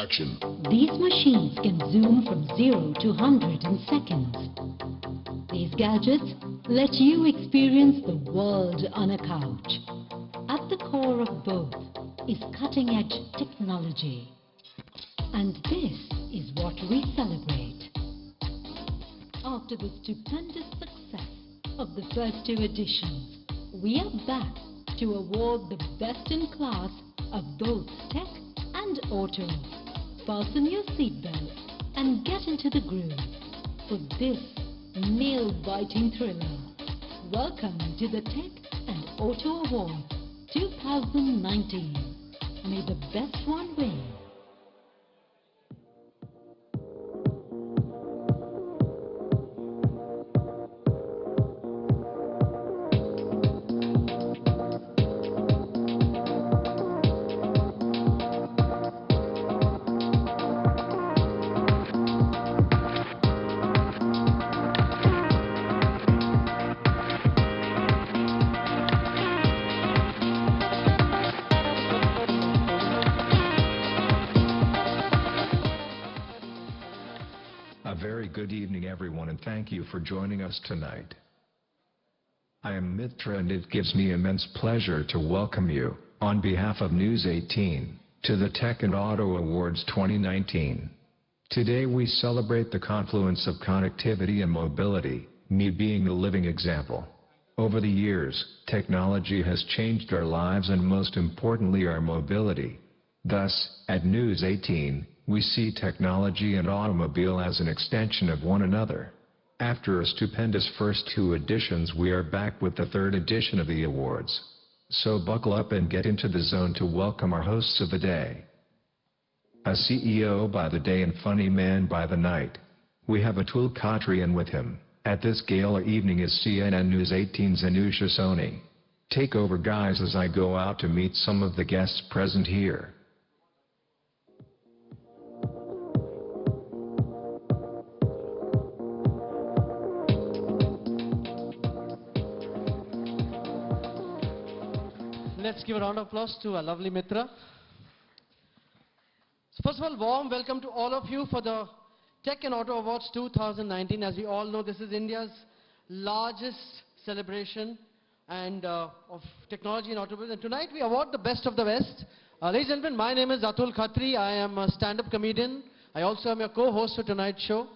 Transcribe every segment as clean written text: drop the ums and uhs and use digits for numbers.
action. These machines can zoom from 0 to 100 in seconds. These gadgets let you experience the world on a couch. At the core of both is cutting-edge technology. And this is what we celebrate. After the stupendous success of the first two editions, we are back to award the best in class of both tech and auto. Fasten your seatbelt and get into the groove for this nail-biting thriller. Welcome to the Tech and Auto Award 2019. May the best one win. Good evening everyone, and thank you for joining us tonight. I am Mitra, and it gives me immense pleasure to welcome you, on behalf of News 18, to the Tech and Auto Awards 2019. Today we celebrate the confluence of connectivity and mobility, me being the living example. Over the years, technology has changed our lives and most importantly our mobility. Thus, at News 18, we see technology and automobile as an extension of one another. After a stupendous first two editions, we are back with the third edition of the awards. So buckle up and get into the zone to welcome our hosts of the day. A CEO by the day and funny man by the night. We have Atul Khatri, and with him, at this gala evening, is CNN-News18's Anusha Soni. Take over guys as I go out to meet some of the guests present here. Let's give a round of applause to our lovely Mitra. So first of all, warm welcome to all of you for the Tech and Auto Awards 2019. As we all know, this is India's largest celebration of technology and automobiles. And tonight we award the best of the best. Ladies and gentlemen, my name is Atul Khatri. I am a stand-up comedian. I also am your co-host for tonight's show.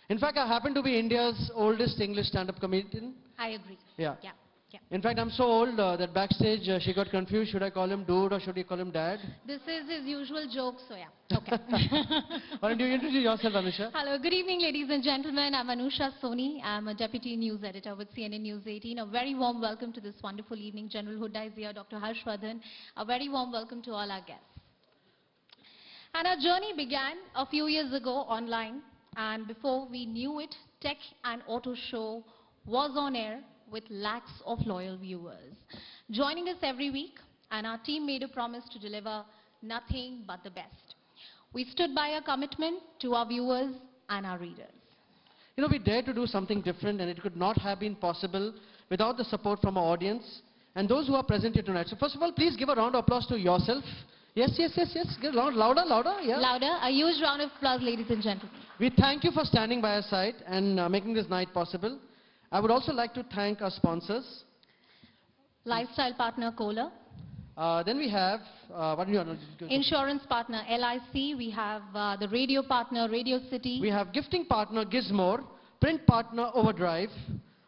In fact, I happen to be India's oldest English stand-up comedian. I agree. Yeah. Yeah. In fact, I'm so old that backstage she got confused. Should I call him dude or should I call him dad? This is his usual joke, so yeah. Okay. Why don't you introduce yourself, Anusha? Hello, good evening, ladies and gentlemen. I'm Anusha Soni. I'm a deputy news editor with CNN-News18. A very warm welcome to this wonderful evening. General Hooda is here, Dr. Harshvardhan. A very warm welcome to all our guests. And our journey began a few years ago online. And before we knew it, Tech and Auto Show was on air with lakhs of loyal viewers joining us every week, and our team made a promise to deliver nothing but the best. We stood by our commitment to our viewers and our readers. You know, we dared to do something different, and it could not have been possible without the support from our audience and those who are present here tonight. So first of all, please give a round of applause to yourself. Yes. Give louder, yeah. Louder. A huge round of applause, ladies and gentlemen. We thank you for standing by our side and making this night possible. I would also like to thank our sponsors. Lifestyle partner Kohler. Then we have, insurance partner LIC. We have the radio partner Radio City. We have gifting partner Gizmore, print partner Overdrive,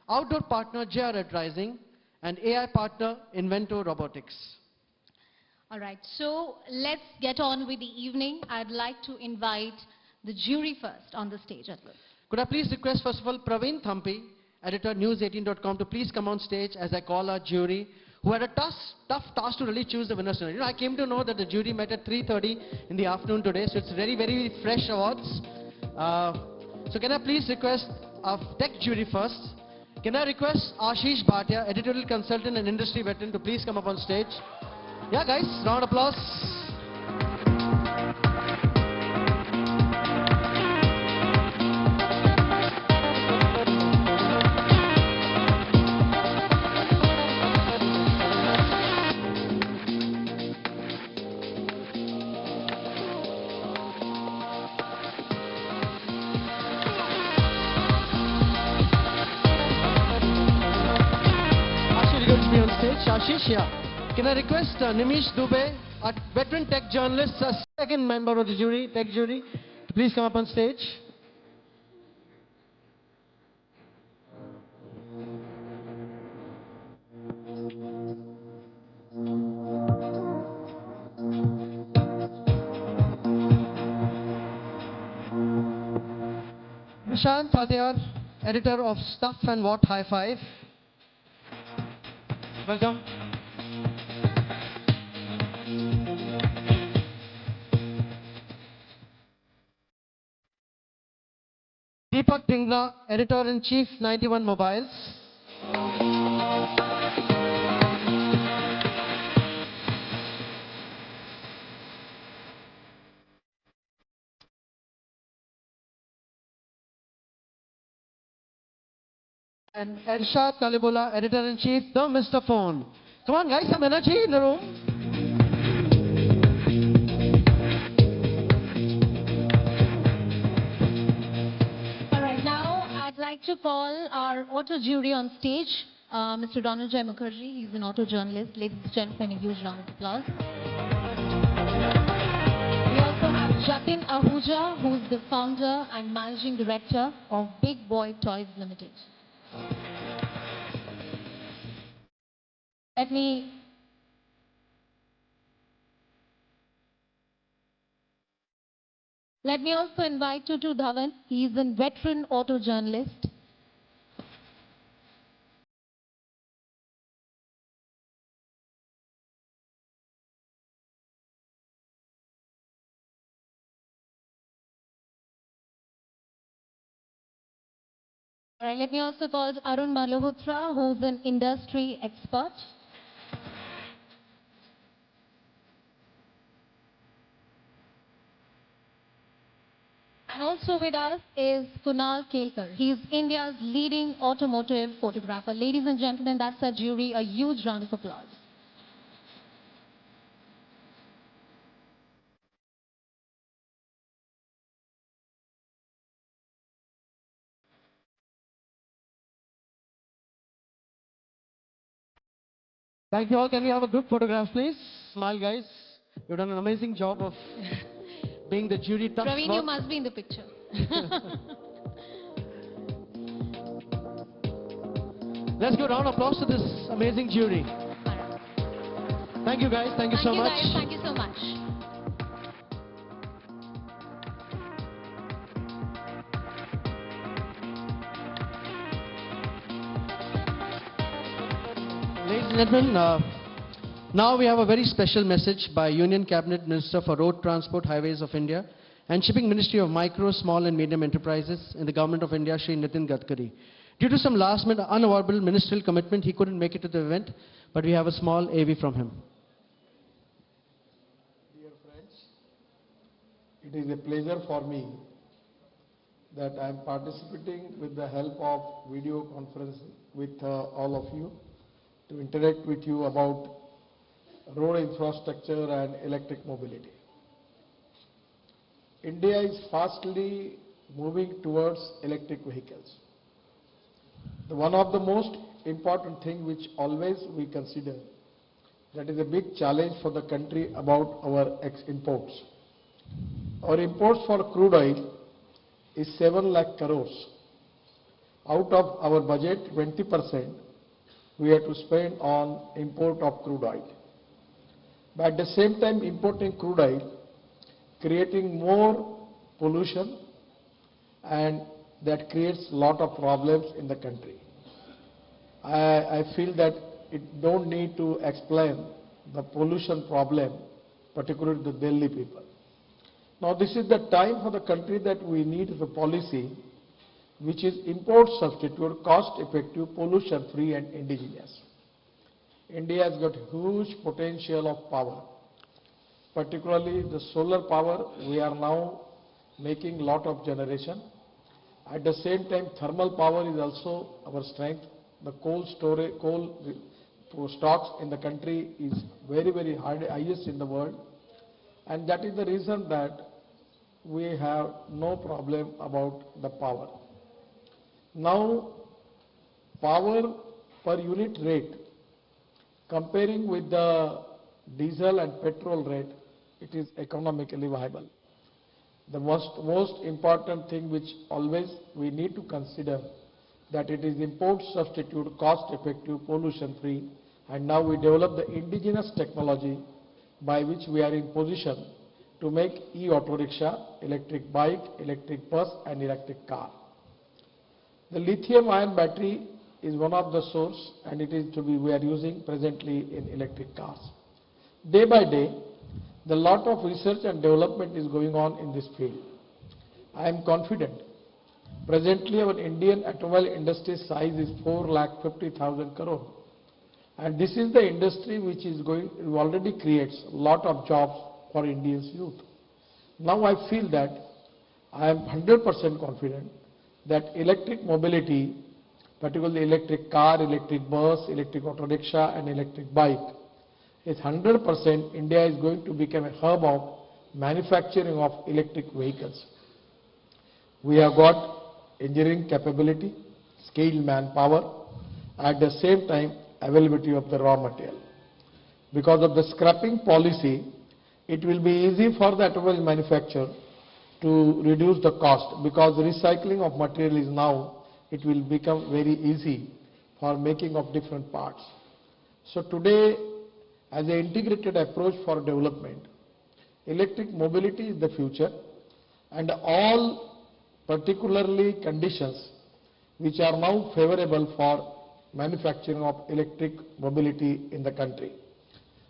outdoor partner JR Advertising, and AI partner Invento Robotics. All right, so let's get on with the evening. I'd like to invite the jury first on the stage. Could I please request, first of all, Praveen Thampi, editor news18.com, to please come on stage as I call our jury, who had a tough task to really choose the winners tonight. You know, I came to know that the jury met at 3:30 in the afternoon today, so it's very, very fresh awards. So can I please request our tech jury first? Can I request Ashish Bhatia, editorial consultant and industry veteran, to please come up on stage? Yeah, guys, round of applause. going to be on stage. Ashish, yeah. Can I request Nimish Dubey, a veteran tech journalist, a second member of the jury, tech jury, to please come up on stage. Nishant Fatehar, editor of Stuff and What High Five. Welcome. Deepak Dingla, editor-in-chief, 91 Mobiles. And Ershad Kalibullah, editor-in-chief, the Mr. Phone. Come on, guys, some energy in the room. All right, now I'd like to call our auto jury on stage. Mr. Donald J. Mukherjee, he's an auto journalist. Ladies and gentlemen, a huge round of applause. We also have Jatin Ahuja, who's the founder and managing director of Big Boy Toys Limited. Let me also invite Tutu Dhawan. He is a veteran auto journalist. All right, let me also call Arun Malhotra, who's an industry expert. And also with us is Kunal Kelkar. He is India's leading automotive photographer. Ladies and gentlemen, that's our jury. A huge round of applause. Thank you all. Can we have a group photograph, please? Smile, guys. You've done an amazing job of being the jury. Tough Praveen, work. you must be in the picture. Let's give a round of applause to this amazing jury. Thank you, guys. Thank you so much. Guys. Thank you so much. Ladies and gentlemen, now we have a very special message by Union Cabinet Minister for Road Transport, Highways of India and Shipping Ministry of Micro, Small and Medium Enterprises in the Government of India, Shri Nitin Gadkari. Due to some last-minute unavoidable ministerial commitment, he couldn't make it to the event, but we have a small AV from him. Dear friends, it is a pleasure for me that I am participating with the help of video conference with all of you to interact with you about road infrastructure and electric mobility. India is fastly moving towards electric vehicles. One of the most important thing which always we consider, that is a big challenge for the country about our imports. Our imports for crude oil is 7 lakh crores. Out of our budget, 20% we have to spend on import of crude oil. But at the same time, importing crude oil, creating more pollution, and that creates a lot of problems in the country. I feel that it don't need to explain the pollution problem, particularly the Delhi people. Now this is the time for the country that we need the policy which is import substitute, cost effective, pollution free and indigenous. India has got huge potential of power, particularly the solar power. We are now making lot of generation. At the same time, thermal power is also our strength. The coal stocks in the country is very, very highest in the world. And that is the reason that we have no problem about the power. Now, power per unit rate Comparing with the diesel and petrol rate, it is economically viable. The most important thing which always we need to consider, that it is import substitute, cost effective, pollution free, and now we develop the indigenous technology by which we are in position to make e-auto rickshaw, electric bike, electric bus and electric car. The lithium ion battery is one of the source, and it is to be we are using presently in electric cars. Day by day, the lot of research and development is going on in this field. I am confident. Presently, our Indian automobile industry size is 4,50,000 crore, and this is the industry which is already creates a lot of jobs for India's youth. Now I feel that I am 100% confident that electric mobility, particularly electric car, electric bus, electric auto rickshaw and electric bike, is 100% India is going to become a hub of manufacturing of electric vehicles. We have got engineering capability, skilled manpower, at the same time availability of the raw material. Because of the scrapping policy, it will be easy for the automobile manufacturer to reduce the cost, because recycling of material is now, it will become very easy for making of different parts. So today, as an integrated approach for development, electric mobility is the future, and all particularly conditions which are now favorable for manufacturing of electric mobility in the country.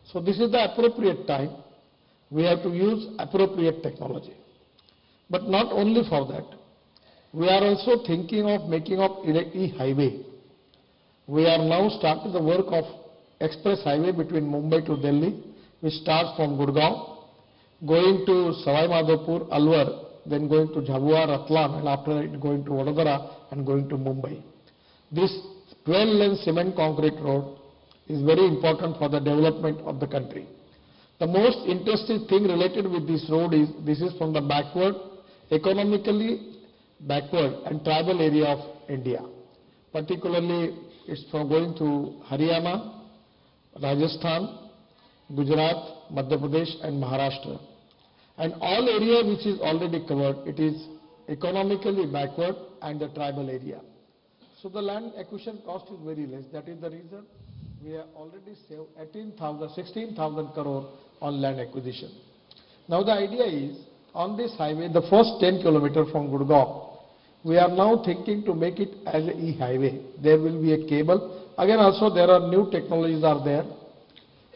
So this is the appropriate time. We have to use appropriate technology. But not only for that, we are also thinking of making of e-highway. We are now starting the work of express highway between Mumbai to Delhi, which starts from Gurgaon, going to Savai Madhopur, Alwar, then going to Jhabua, Ratlam, and after it going to Vadodara and going to Mumbai. This 12-lane cement concrete road is very important for the development of the country. The most interesting thing related with this road is, this is from the backward, economically backward and tribal area of India. Particularly, it's from going to Haryana, Rajasthan, Gujarat, Madhya Pradesh and Maharashtra. And all area which is already covered, it is economically backward and the tribal area. So the land acquisition cost is very less. That is the reason we have already saved 16,000 crore on land acquisition. Now the idea is, on this highway, the first 10 kilometers from Gurgaon, we are now thinking to make it as an e-highway. There will be a cable. Again also there are new technologies are there.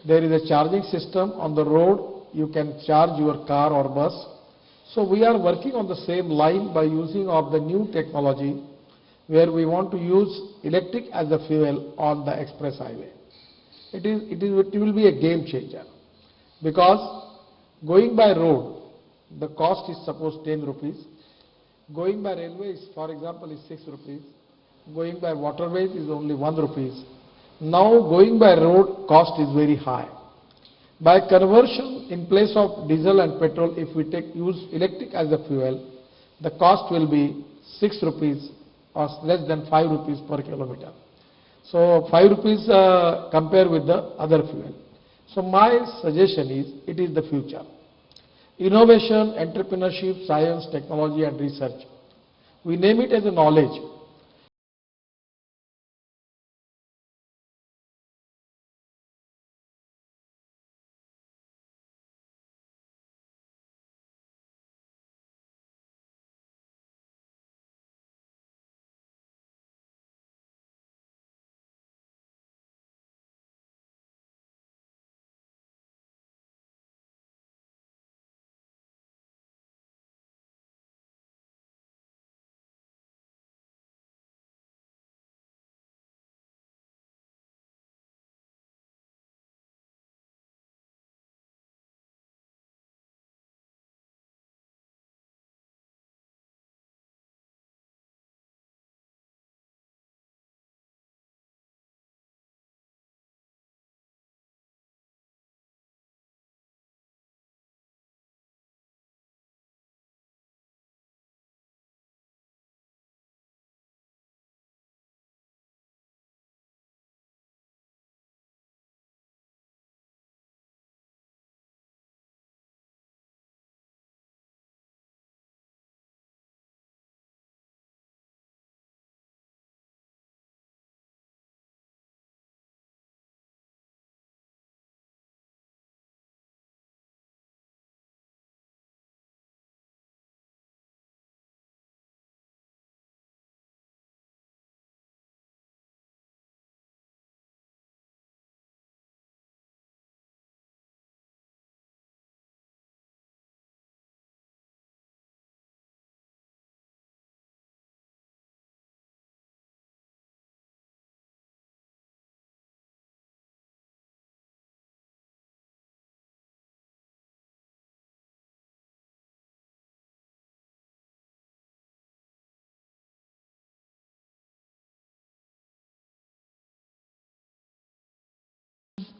There is a charging system on the road. You can charge your car or bus. So we are working on the same line by using of the new technology, where we want to use electric as a fuel on the express highway. It will be a game changer, because going by road, the cost is suppose 10 rupees. Going by railways, for example, is 6 rupees. Going by waterways is only 1 rupees. Now going by road, cost is very high. By conversion, in place of diesel and petrol, if we use electric as a fuel, the cost will be 6 rupees or less than 5 rupees per kilometer. So 5 rupees compare with the other fuel. So my suggestion is, it is the future. Innovation, entrepreneurship, science, technology and research. We name it as a knowledge.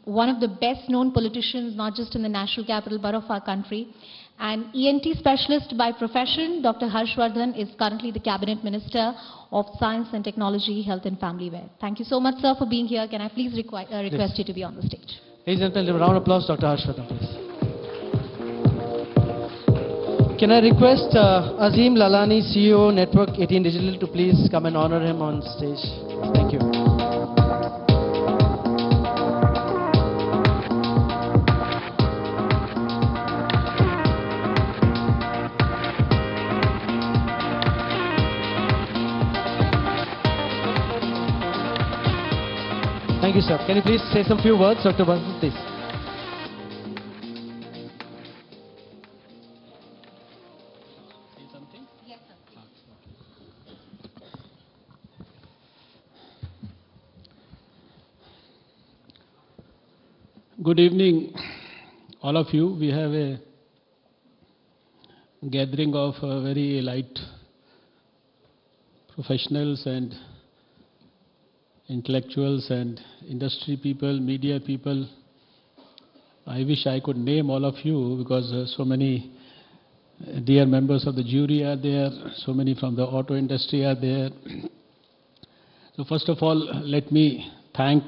one of the best known politicians, not just in the national capital, but of our country. An ENT specialist by profession, Dr. Harshvardhan is currently the Cabinet Minister of Science and Technology, Health and Family Welfare. Thank you so much, sir, for being here. Can I please request you to be on the stage? Ladies and gentlemen, a round of applause, Dr. Harshvardhan, please. Can I request Azim Lalani, CEO, Network 18 Digital, to please come and honor him on stage? Thank you. Thank you, sir. Can you please say some few words, Dr. Bharat, please? Yes, sir. Good evening, all of you. We have a gathering of very light professionals and intellectuals and industry people, media people. I wish I could name all of you because so many dear members of the jury are there, so many from the auto industry are there. So first of all, let me thank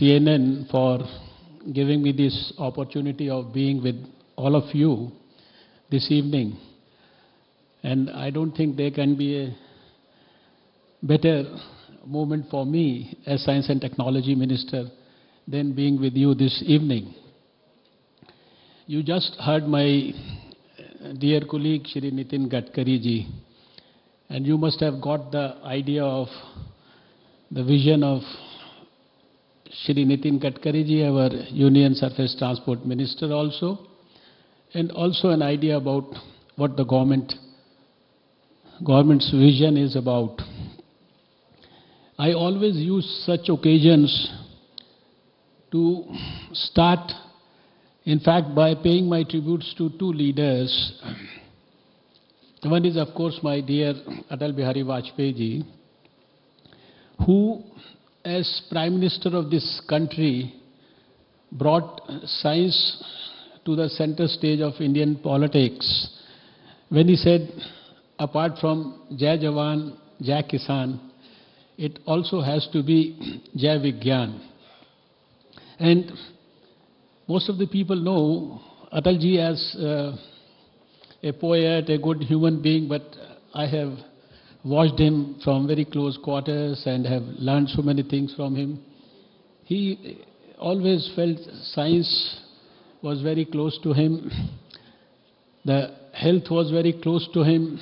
CNN for giving me this opportunity of being with all of you this evening. And I don't think there can be a better moment for me as Science and Technology Minister than being with you this evening. You just heard my dear colleague Shri Nitin Gadkari ji, and you must have got the idea of the vision of Shri Nitin Gadkari ji, our Union Surface Transport Minister also, and also an idea about what the government's vision is about. I always use such occasions to start, in fact, by paying my tributes to two leaders. One is, of course, my dear Atal Bihari Vajpayee ji, who, as Prime Minister of this country, brought science to the center stage of Indian politics when he said, apart from Jai Jawan, Jai Kisan, it also has to be Jai Vigyan. And most of the people know Atalji as a poet, a good human being, but I have watched him from very close quarters and have learned so many things from him. He always felt science was very close to him. The health was very close to him.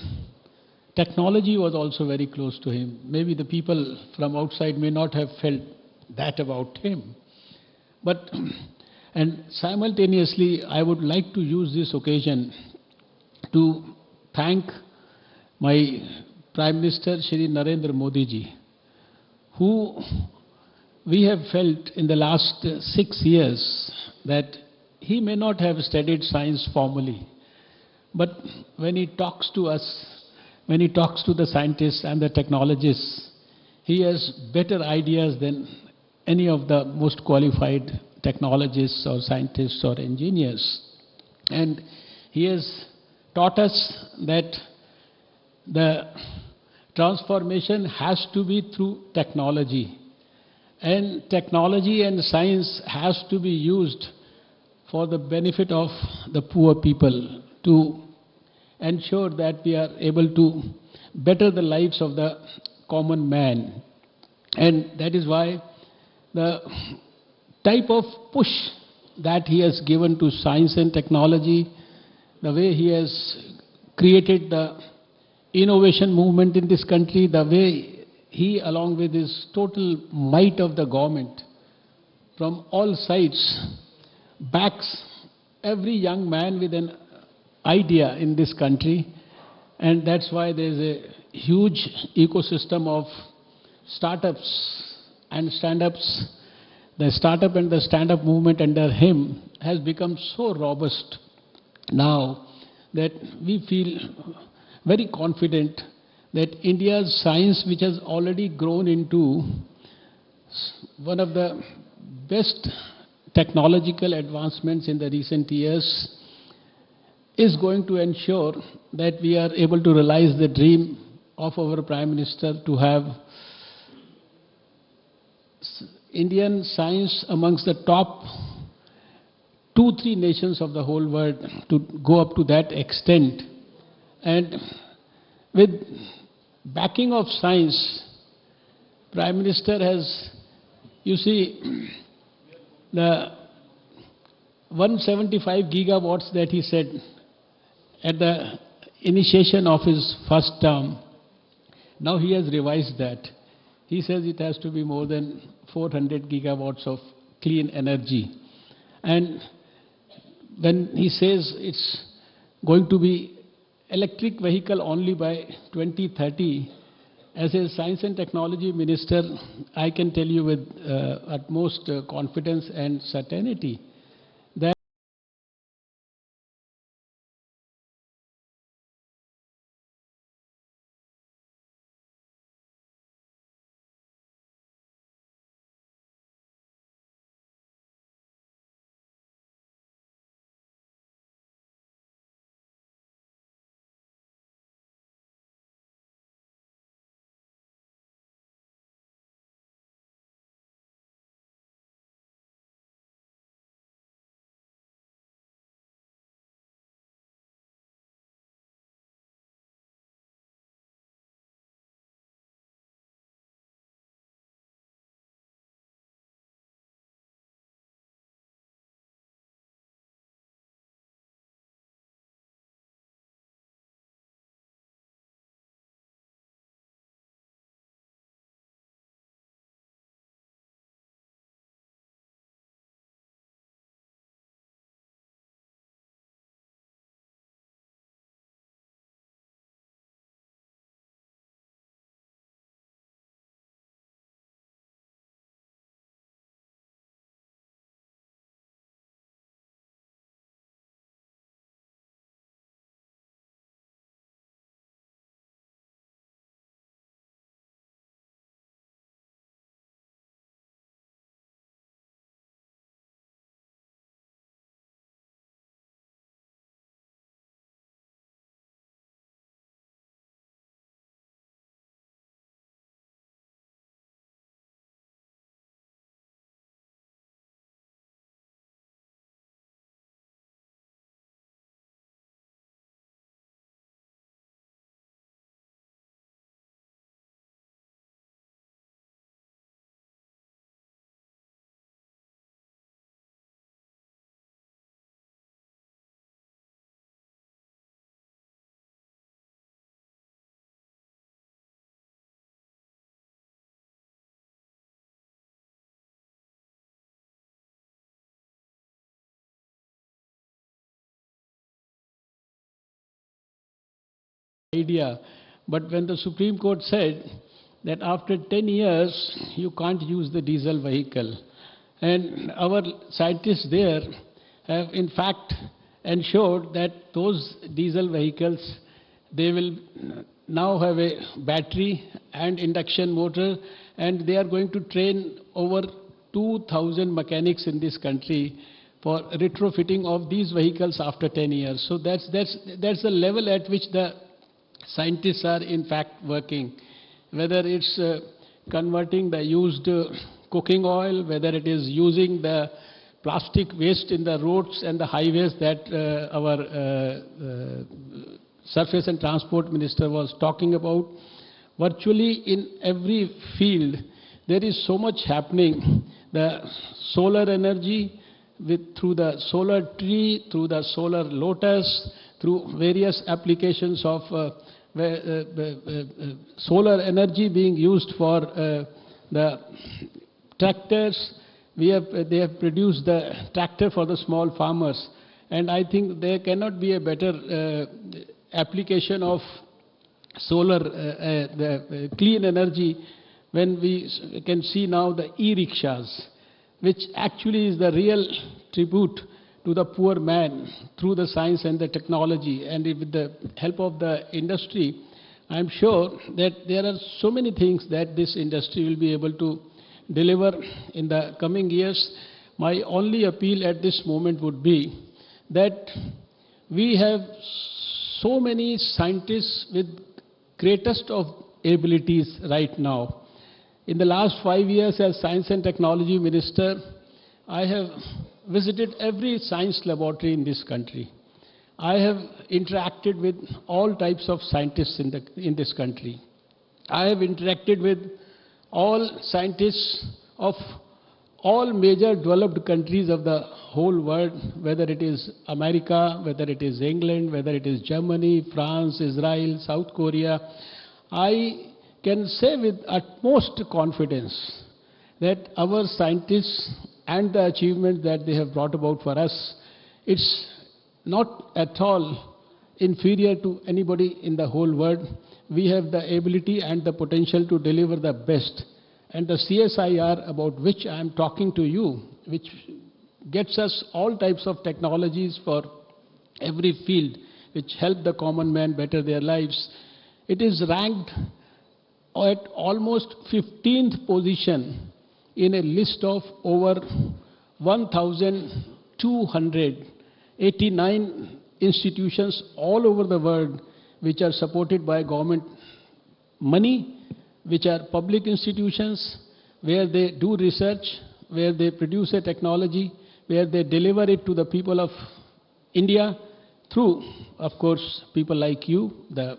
Technology was also very close to him. Maybe the people from outside may not have felt that about him. But, and simultaneously, I would like to use this occasion to thank my Prime Minister, Shri Narendra Modi ji, who we have felt in the last 6 years that he may not have studied science formally, but when he talks to us, when he talks to the scientists and the technologists, he has better ideas than any of the most qualified technologists or scientists or engineers. And he has taught us that the transformation has to be through technology. And technology and science has to be used for the benefit of the poor people, to ensure that we are able to better the lives of the common man. And that is why the type of push that he has given to science and technology, the way he has created the innovation movement in this country, the way he, along with his total might of the government, from all sides, backs every young man with an idea in this country. And that's why there's a huge ecosystem of startups and stand-ups. The startup and the stand-up movement under him has become so robust now that we feel very confident that India's science, which has already grown into one of the best technological advancements in the recent years is going to ensure that we are able to realize the dream of our Prime Minister to have Indian science amongst the top 2-3 nations of the whole world, to go up to that extent. And with backing of science, Prime Minister has, you see, the 175 gigawatts that he said at the initiation of his first term, now he has revised that. He says it has to be more than 400 gigawatts of clean energy. And when he says it's going to be electric vehicle only by 2030, as a science and technology minister, I can tell you with utmost confidence and certainty that idea. But when the Supreme Court said that after 10 years, you can't use the diesel vehicle, and our scientists there have in fact ensured that those diesel vehicles, they will now have a battery and induction motor, and they are going to train over 2,000 mechanics in this country for retrofitting of these vehicles after 10 years. So that's the level at which the scientists are in fact working. Whether it's converting the used cooking oil, whether it is using the plastic waste in the roads and the highways that our Surface and Transport Minister was talking about. Virtually in every field, there is so much happening. The solar energy, through the solar tree, through the solar lotus, through various applications of solar energy being used for the tractors. They have produced the tractor for the small farmers. And I think there cannot be a better application of solar, the clean energy, when we can see now the e-rickshaws, which actually is the real tribute to the poor man through the science and the technology. And with the help of the industry, I'm sure that there are so many things that this industry will be able to deliver in the coming years. My only appeal at this moment would be that we have so many scientists with greatest of abilities right now. In the last 5 years as Science and Technology Minister, I have visited every science laboratory in this country. I have interacted with all types of scientists in this country. I have interacted with all scientists of all major developed countries of the whole world, whether it is America, whether it is England, whether it is Germany, France, Israel, South Korea. I can say with utmost confidence that our scientists and the achievements that they have brought about for us, it's not at all inferior to anybody in the whole world. We have the ability and the potential to deliver the best. And the CSIR about which I am talking to you, which gets us all types of technologies for every field, which help the common man better their lives, it is ranked at almost 15th position in a list of over 1,289 institutions all over the world which are supported by government money, which are public institutions, where they do research, where they produce a technology, where they deliver it to the people of India through, of course, people like you,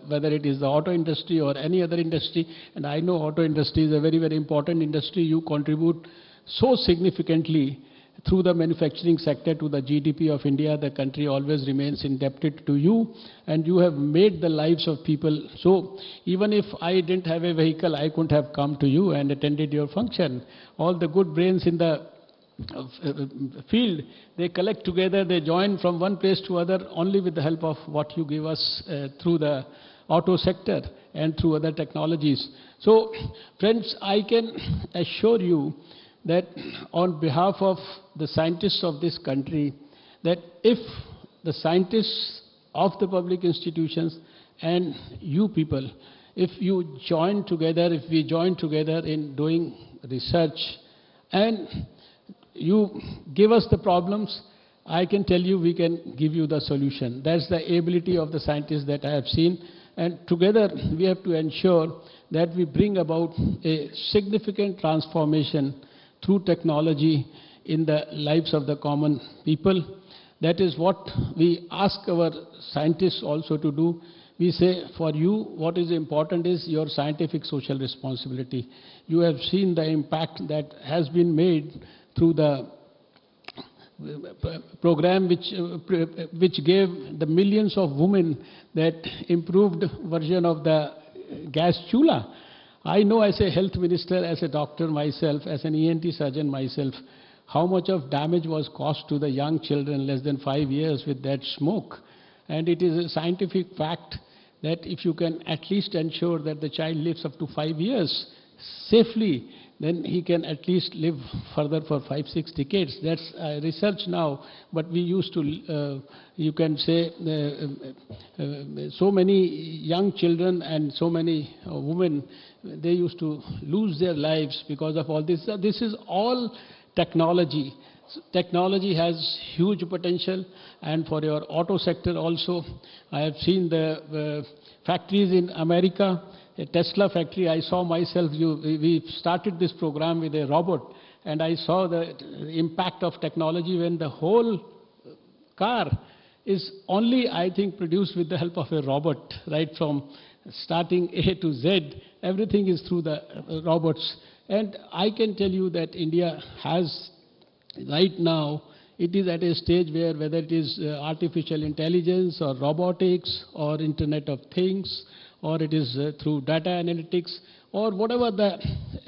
whether it is the auto industry or any other industry. And I know auto industry is a very, very important industry. You contribute so significantly through the manufacturing sector to the GDP of India. The country always remains indebted to you, and you have made the lives of people. So even if I didn't have a vehicle, I couldn't have come to you and attended your function. All the good brains in the field, they collect together, they join from one place to other only with the help of what you give us through the auto sector and through other technologies. So friends, I can assure you that on behalf of the scientists of this country, that if the scientists of the public institutions and you people, if you join together, if we join together in doing research and you give us the problems, I can tell you we can give you the solution. That's the ability of the scientists that I have seen. And together we have to ensure that we bring about a significant transformation through technology in the lives of the common people. That is what we ask our scientists also to do. We say, for you, what is important is your scientific social responsibility. You have seen the impact that has been made through the program which gave the millions of women that improved version of the gas chula. I know as a health minister, as a doctor myself, as an ENT surgeon myself, how much of damage was caused to the young children less than 5 years with that smoke. And it is a scientific fact that if you can at least ensure that the child lives up to 5 years safely, then he can at least live further for 5-6 decades. That's research now, but we used to, you can say, so many young children and so many women, they used to lose their lives because of all this. This is all technology. Technology has huge potential, and for your auto sector also. I have seen the factories in America, a Tesla factory. I saw myself, we started this program with a robot, and I saw the impact of technology when the whole car is only, I think, produced with the help of a robot, right from starting A to Z. Everything is through the robots. And I can tell you that India has, right now, it is at a stage where whether it is artificial intelligence or robotics or Internet of Things, or it is through data analytics, or whatever the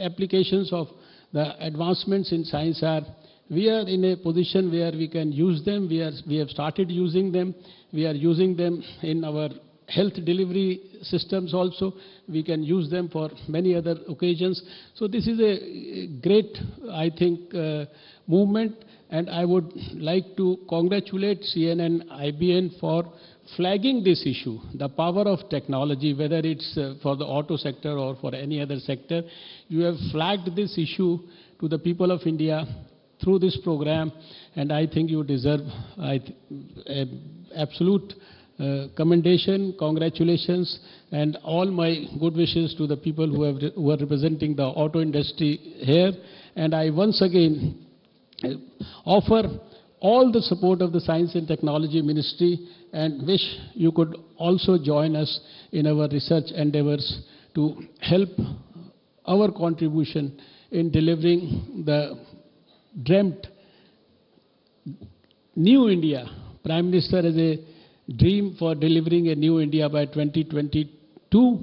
applications of the advancements in science are, we are in a position where we can use them. We have started using them. We are using them in our health delivery systems also. We can use them for many other occasions. So this is a great, I think, movement, and I would like to congratulate CNN, IBN for flagging this issue, the power of technology, whether it's for the auto sector or for any other sector. You have flagged this issue to the people of India through this program, and I think you deserve absolute commendation, congratulations, and all my good wishes to the people who are representing the auto industry here. And I once again offer all the support of the Science and Technology Ministry and wish you could also join us in our research endeavors to help our contribution in delivering the dreamt New India. Prime Minister has a dream for delivering a new India by 2022,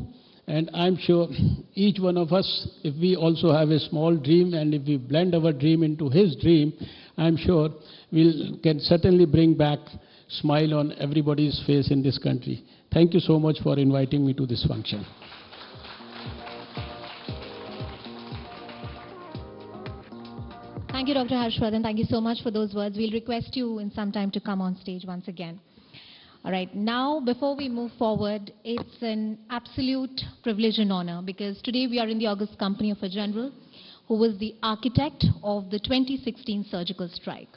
and I'm sure each one of us, if we also have a small dream and if we blend our dream into his dream, I'm sure we can certainly bring back smile on everybody's face in this country. Thank you so much for inviting me to this function. Thank you, Dr. Harshvardhan. Thank you so much for those words. We'll request you in some time to come on stage once again. All right, now before we move forward, it's an absolute privilege and honor because today we are in the august company of a general who was the architect of the 2016 surgical strike.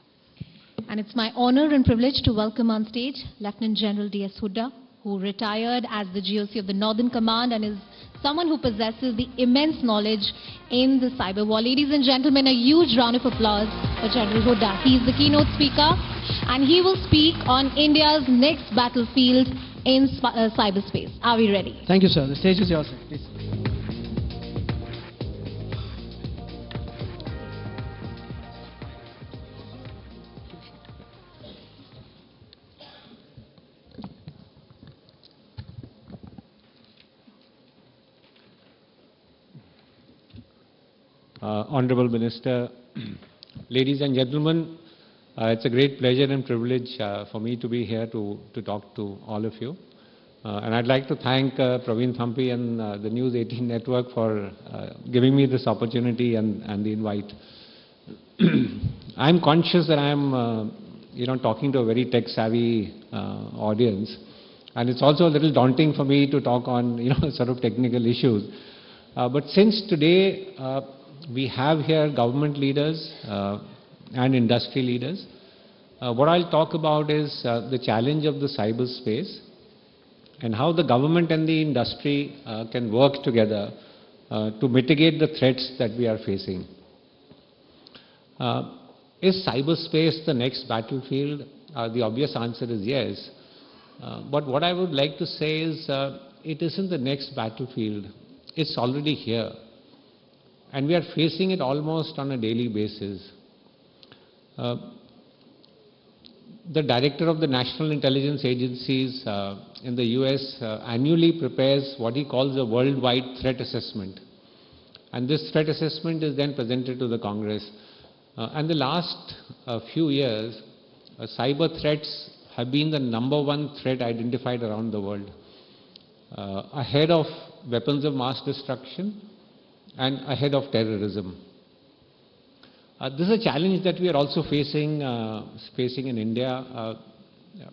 And it's my honor and privilege to welcome on stage Lieutenant General D.S. Hooda, who retired as the GOC of the Northern Command and is someone who possesses the immense knowledge in the cyber war. Ladies and gentlemen, a huge round of applause for General Hooda. He is the keynote speaker and he will speak on India's next battlefield in cyberspace. Are we ready? Thank you, sir. The stage is yours, sir. Please. Honorable Minister, ladies and gentlemen, it's a great pleasure and privilege for me to be here to talk to all of you. And I'd like to thank Praveen Thampi and the News18 network for giving me this opportunity and the invite. I'm conscious that I'm talking to a very tech-savvy audience, and it's also a little daunting for me to talk on sort of technical issues. But since today we have here government leaders and industry leaders, what I'll talk about is the challenge of the cyberspace and how the government and the industry can work together to mitigate the threats that we are facing. Is cyberspace the next battlefield? The obvious answer is yes. But what I would like to say is it isn't the next battlefield. It's already here. And we are facing it almost on a daily basis. The director of the National Intelligence Agencies in the US annually prepares what he calls a worldwide threat assessment. And this threat assessment is then presented to the Congress. And the last few years, cyber threats have been the #1 threat identified around the world, ahead of weapons of mass destruction and ahead of terrorism. This is a challenge that we are also facing in India.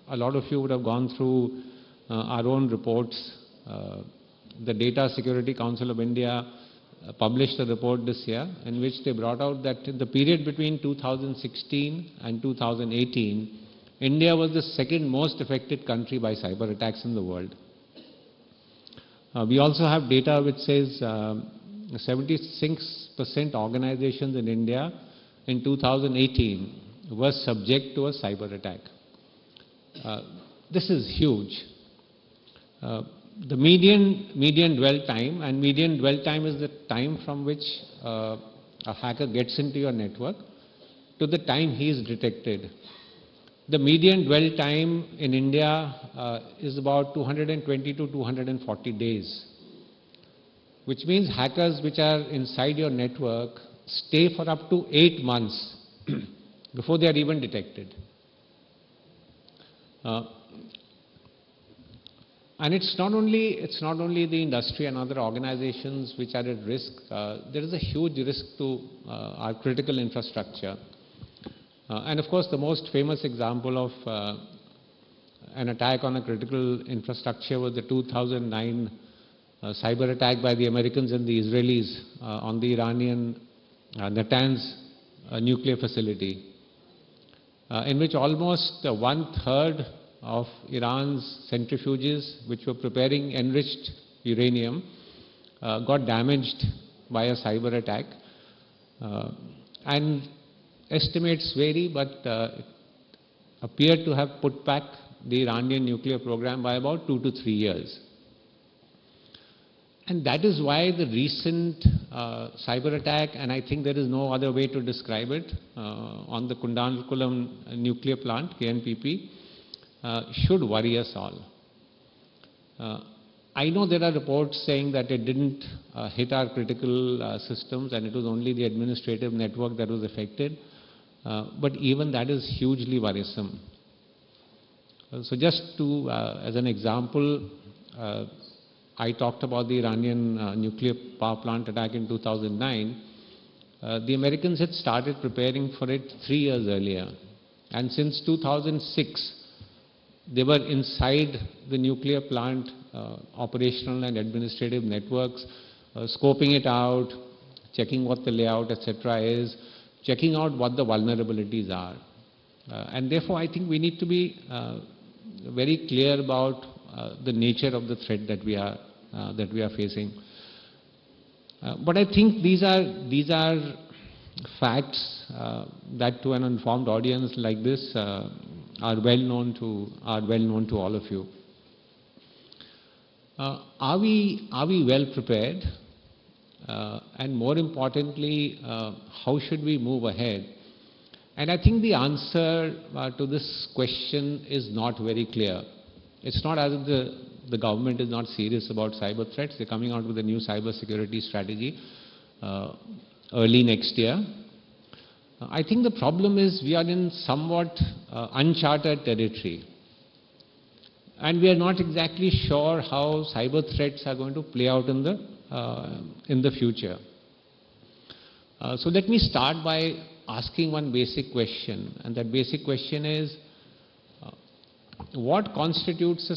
A lot of you would have gone through our own reports. The Data Security Council of India published a report this year in which they brought out that in the period between 2016 and 2018, India was the second most affected country by cyber attacks in the world. We also have data which says 76% organizations in India in 2018 were subject to a cyber attack. This is huge. The median dwell time, and median dwell time is the time from which a hacker gets into your network to the time he is detected. The median dwell time in India is about 220 to 240 days. Which means hackers which are inside your network stay for up to 8 months before they are even detected. And it's not only the industry and other organizations which are at risk. There is a huge risk to our critical infrastructure. And of course, the most famous example of an attack on a critical infrastructure was the 2009 cyber attack by the Americans and the Israelis on the Iranian Natanz nuclear facility, in which almost 1/3 of Iran's centrifuges, which were preparing enriched uranium, got damaged by a cyber attack. And estimates vary, but appear to have put back the Iranian nuclear program by about 2 to 3 years. And that is why the recent cyber attack, and I think there is no other way to describe it, on the Kundankulam nuclear plant, KNPP, should worry us all. I know there are reports saying that it didn't hit our critical systems and it was only the administrative network that was affected. But even that is hugely worrisome. So just to, as an example, I talked about the Iranian nuclear power plant attack in 2009. The Americans had started preparing for it 3 years earlier. And since 2006, they were inside the nuclear plant, operational and administrative networks, scoping it out, checking what the layout, etc. is, checking out what the vulnerabilities are. And therefore, I think we need to be very clear about the nature of the threat that we are facing. But I think these are facts that to an informed audience like this are well known to all of you. Are we well prepared? And more importantly, how should we move ahead? And I think the answer to this question is not very clear. It's not as if the government is not serious about cyber threats. They're coming out with a new cybersecurity strategy early next year. I think the problem is we are in somewhat uncharted territory. And we are not exactly sure how cyber threats are going to play out in the future. So let me start by asking one basic question, and that basic question is, what constitutes a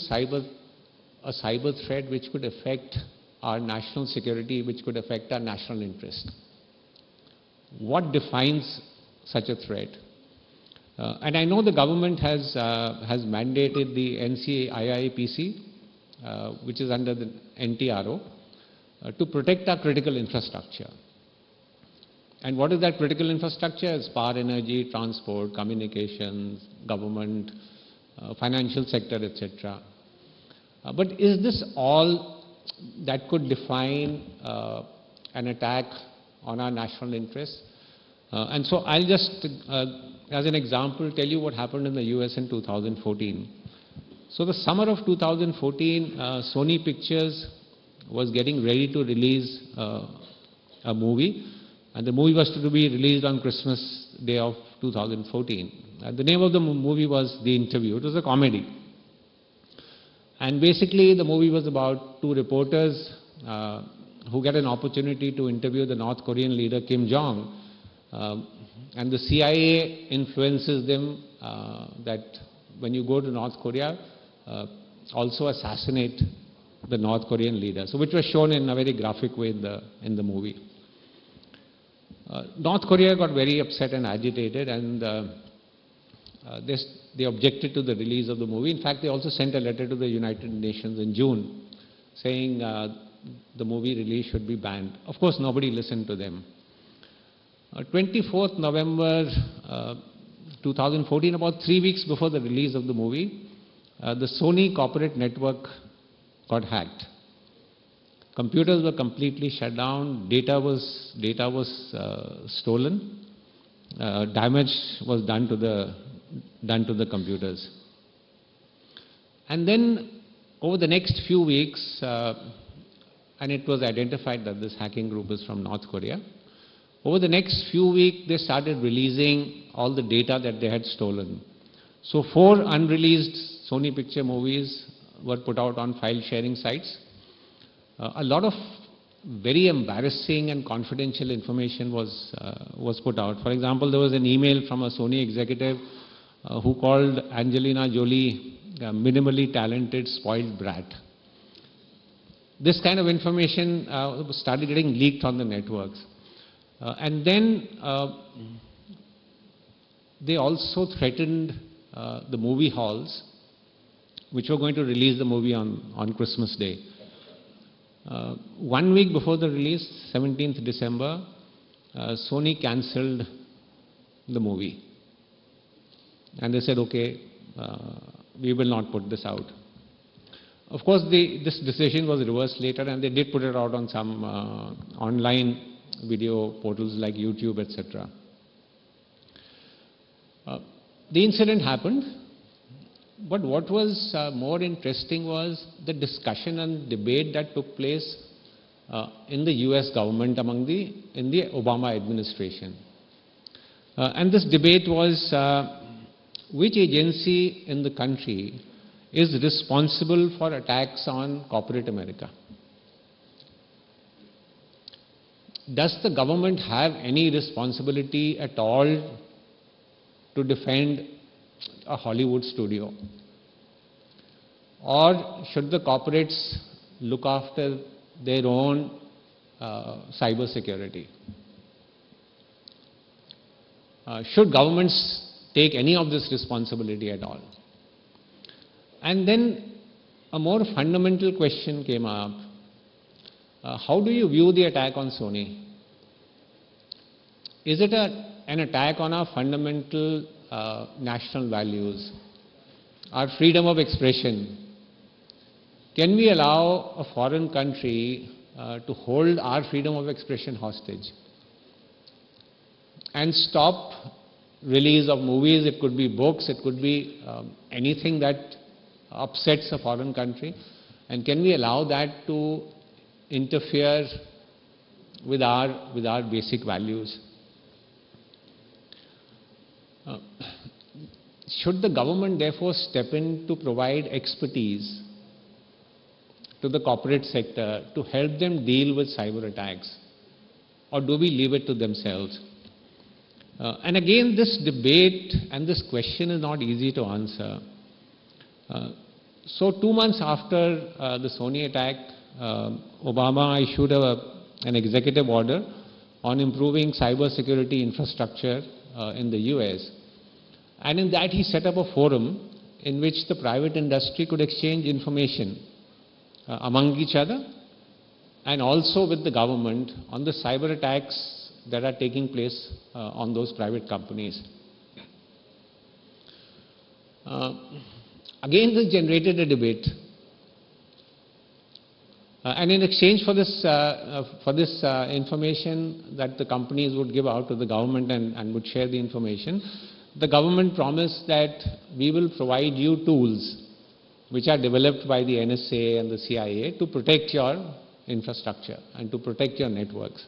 cyber threat which could affect our national security, which could affect our national interest? What defines such a threat? And I know the government has mandated the NCIIPC, which is under the NTRO, to protect our critical infrastructure. And what is that critical infrastructure? It's power, energy, transport, communications, government, financial sector, etc. But is this all that could define an attack on our national interests? And so I'll just, as an example, tell you what happened in the US in 2014. So the summer of 2014, Sony Pictures was getting ready to release a movie, and the movie was to be released on Christmas Day of 2014. The name of the movie was The Interview. It was a comedy. And basically the movie was about two reporters who get an opportunity to interview the North Korean leader Kim Jong. And the CIA influences them that when you go to North Korea, also assassinate the North Korean leader. So which was shown in a very graphic way in the movie. North Korea got very upset and agitated, and they objected to the release of the movie. In fact, they also sent a letter to the United Nations in June saying the movie release should be banned. Of course, nobody listened to them. 24th November 2014, about 3 weeks before the release of the movie, the Sony corporate network got hacked. Computers were completely shut down, data was stolen, damage was done to the computers. And then over the next few weeks, and it was identified that this hacking group is from North Korea, over the next few weeks they started releasing all the data that they had stolen. So 4 unreleased Sony Picture movies were put out on file sharing sites. A lot of very embarrassing and confidential information was put out. For example, there was an email from a Sony executive who called Angelina Jolie minimally talented, spoiled brat. This kind of information started getting leaked on the networks. And then they also threatened the movie halls, which were going to release the movie on Christmas Day. 1 week before the release, 17th December, Sony cancelled the movie. And they said, okay, we will not put this out. Of course, this decision was reversed later, and they did put it out on some online video portals like YouTube, etc. The incident happened, but what was more interesting was the discussion and debate that took place in the US government in the Obama administration. And this debate was which agency in the country is responsible for attacks on corporate America? Does the government have any responsibility at all to defend a Hollywood studio? Or should the corporates look after their own cybersecurity? Should governments take any of this responsibility at all? And then a more fundamental question came up. How do you view the attack on Sony? Is it an attack on our fundamental national values, our freedom of expression? Can we allow a foreign country to hold our freedom of expression hostage and stop release of movies? It could be books, it could be anything that upsets a foreign country. And can we allow that to interfere with our basic values? Should the government therefore step in to provide expertise to the corporate sector to help them deal with cyber attacks? Or do we leave it to themselves? And again, this debate and this question is not easy to answer. So 2 months after the Sony attack, Obama issued an executive order on improving cybersecurity infrastructure in the US. And in that he set up a forum in which the private industry could exchange information among each other and also with the government on the cyber attacks that are taking place on those private companies. Again, this generated a debate. And in exchange for this information that the companies would give out to the government and would share the information, the government promised that we will provide you tools which are developed by the NSA and the CIA to protect your infrastructure and to protect your networks.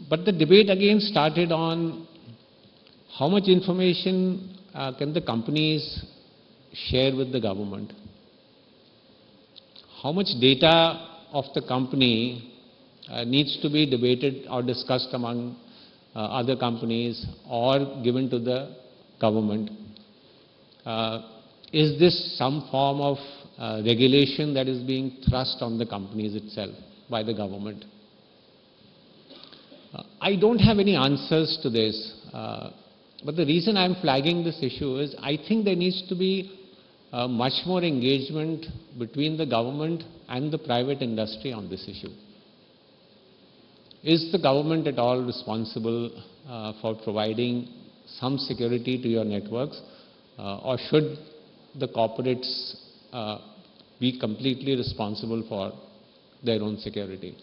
But the debate again started on how much information can the companies share with the government? How much data of the company needs to be debated or discussed among other companies or given to the government? Is this some form of regulation that is being thrust on the companies itself by the government? I don't have any answers to this, but the reason I'm flagging this issue is I think there needs to be much more engagement between the government and the private industry on this issue. Is the government at all responsible for providing some security to your networks, or should the corporates be completely responsible for their own security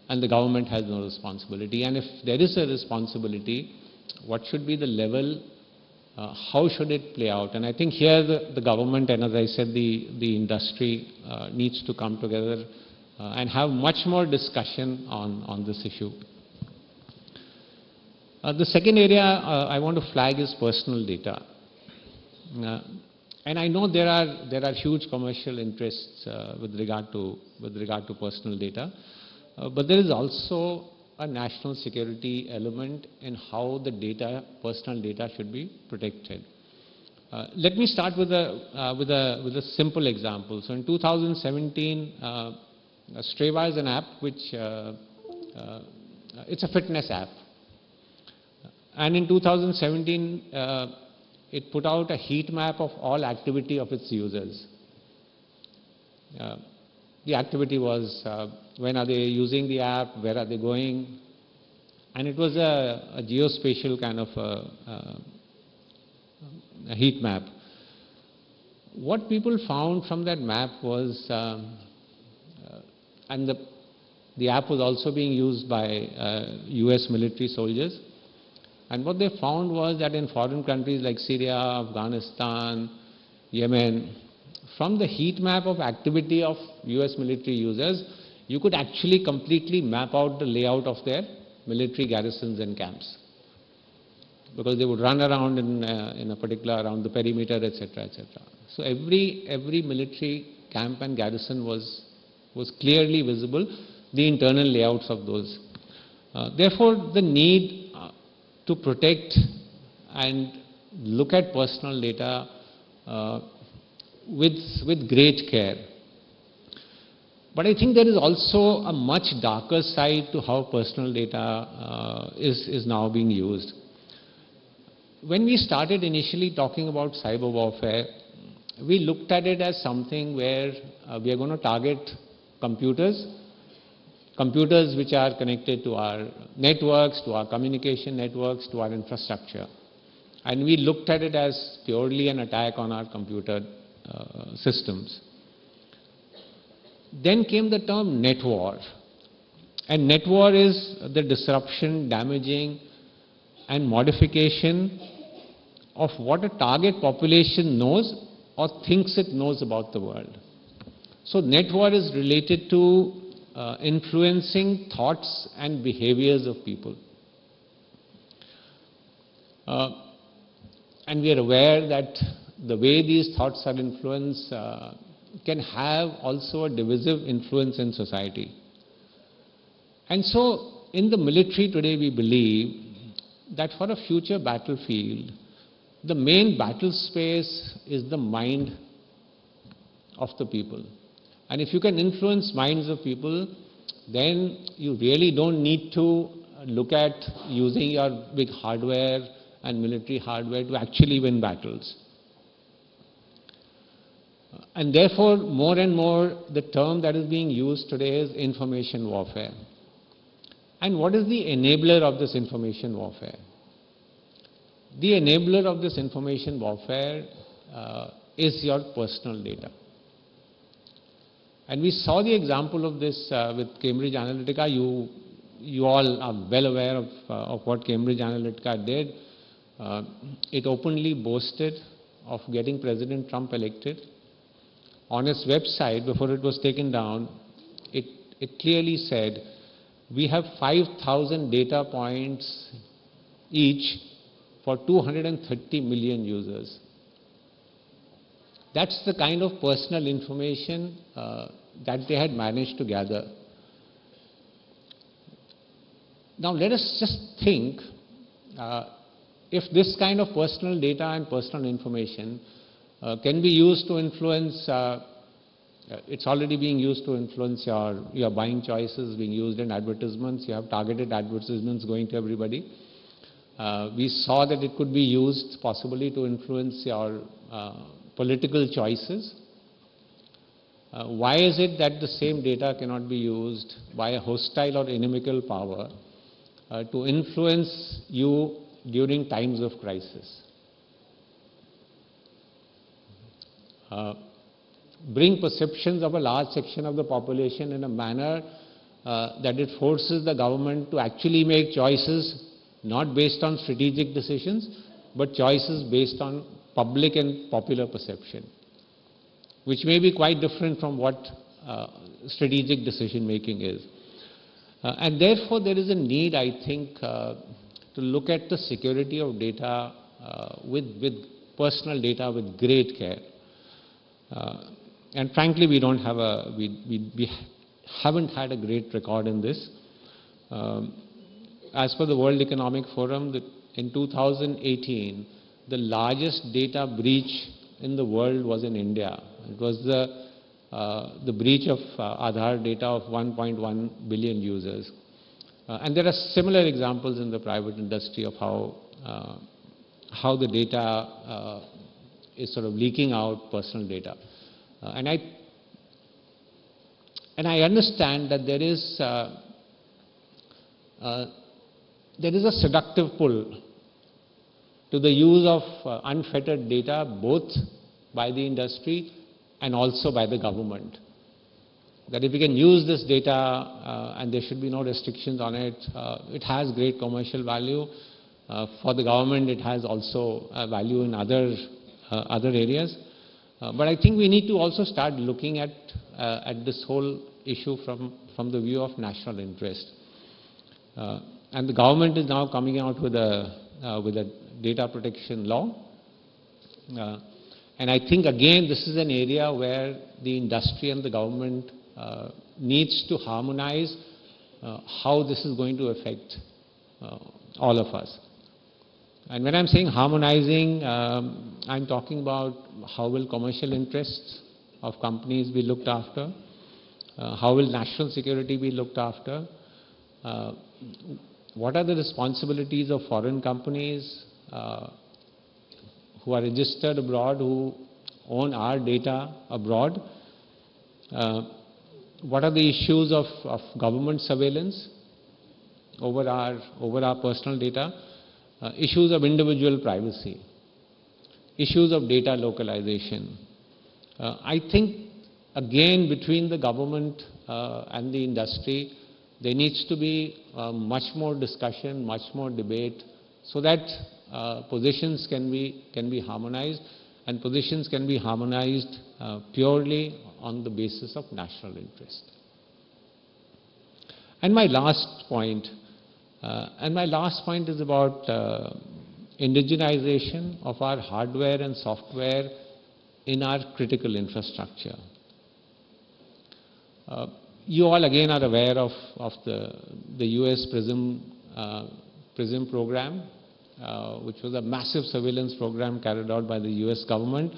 and the government has no responsibility? And if there is a responsibility, what should be the level? How should it play out? And I think here the government and, as I said, the industry needs to come together and have much more discussion on this issue. The second area I want to flag is personal data. And I know there are huge commercial interests with regard to personal data, but there is also a national security element in how the personal data should be protected. Let me start with a simple example. So in 2017, Strava is an app which it's a fitness app. And in 2017, it put out a heat map of all activity of its users. The activity was when are they using the app, where are they going, and it was a geospatial kind of a heat map. What people found from that map was, and the app was also being used by US military soldiers, and what they found was that in foreign countries like Syria, Afghanistan, Yemen, from the heat map of activity of US military users, you could actually completely map out the layout of their military garrisons and camps, because they would run around in a particular, around the perimeter, etc., etc. So every military camp and garrison was clearly visible, the internal layouts of those. Therefore, the need to protect and look at personal data with great care. But I think there is also a much darker side to how personal data is now being used. When we started initially talking about cyber warfare, we looked at it as something where we are going to target computers which are connected to our networks, to our communication networks, to our infrastructure. And we looked at it as purely an attack on our computer systems. Then came the term net war. And net war is the disruption, damaging, and modification of what a target population knows or thinks it knows about the world. So net war is related to influencing thoughts and behaviors of people. And we are aware that the way these thoughts are influenced can have also a divisive influence in society. And so in the military today we believe that for a future battlefield, the main battle space is the mind of the people. And if you can influence minds of people, then you really don't need to look at using your big hardware and military hardware to actually win battles. And therefore, more and more, the term that is being used today is information warfare. And what is the enabler of this information warfare? The enabler of this information warfare is your personal data. And we saw the example of this with Cambridge Analytica. You all are well aware of what Cambridge Analytica did. It openly boasted of getting President Trump elected. On its website, before it was taken down, it clearly said, we have 5,000 data points each for 230 million users. That's the kind of personal information that they had managed to gather. Now let us just think, if this kind of personal data and personal information can be used to influence, it's already being used to influence your buying choices, being used in advertisements. You have targeted advertisements going to everybody. We saw that it could be used possibly to influence your political choices. Why is it that the same data cannot be used by a hostile or inimical power to influence you during times of crisis? Bring perceptions of a large section of the population in a manner that it forces the government to actually make choices not based on strategic decisions, but choices based on public and popular perception, which may be quite different from what strategic decision making is. And therefore there is a need, I think, to look at the security of data with personal data with great care. And frankly, we haven't had a great record in this. As per the World Economic Forum, in 2018, the largest data breach in the world was in India. It was the breach of Aadhaar data of 1.1 billion users. And there are similar examples in the private industry of how the data is sort of leaking out personal data. And I understand that there is a seductive pull to the use of unfettered data, both by the industry and also by the government. That if we can use this data and there should be no restrictions on it, it has great commercial value. For the government, it has also value in other areas. But I think we need to also start looking at this whole issue from the view of national interest. And the government is now coming out with a data protection law. And I think again this is an area where the industry and the government needs to harmonize how this is going to affect all of us. And when I'm saying harmonizing, I'm talking about how will commercial interests of companies be looked after, how will national security be looked after, what are the responsibilities of foreign companies who are registered abroad, who own our data abroad, what are the issues of government surveillance over our personal data, issues of individual privacy, issues of data localization. I think again between the government and the industry there needs to be much more discussion, much more debate, so that positions can be harmonized, and positions can be harmonized purely on the basis of national interest. And my last point is about indigenization of our hardware and software in our critical infrastructure. You all again are aware of the US PRISM program, which was a massive surveillance program carried out by the US government,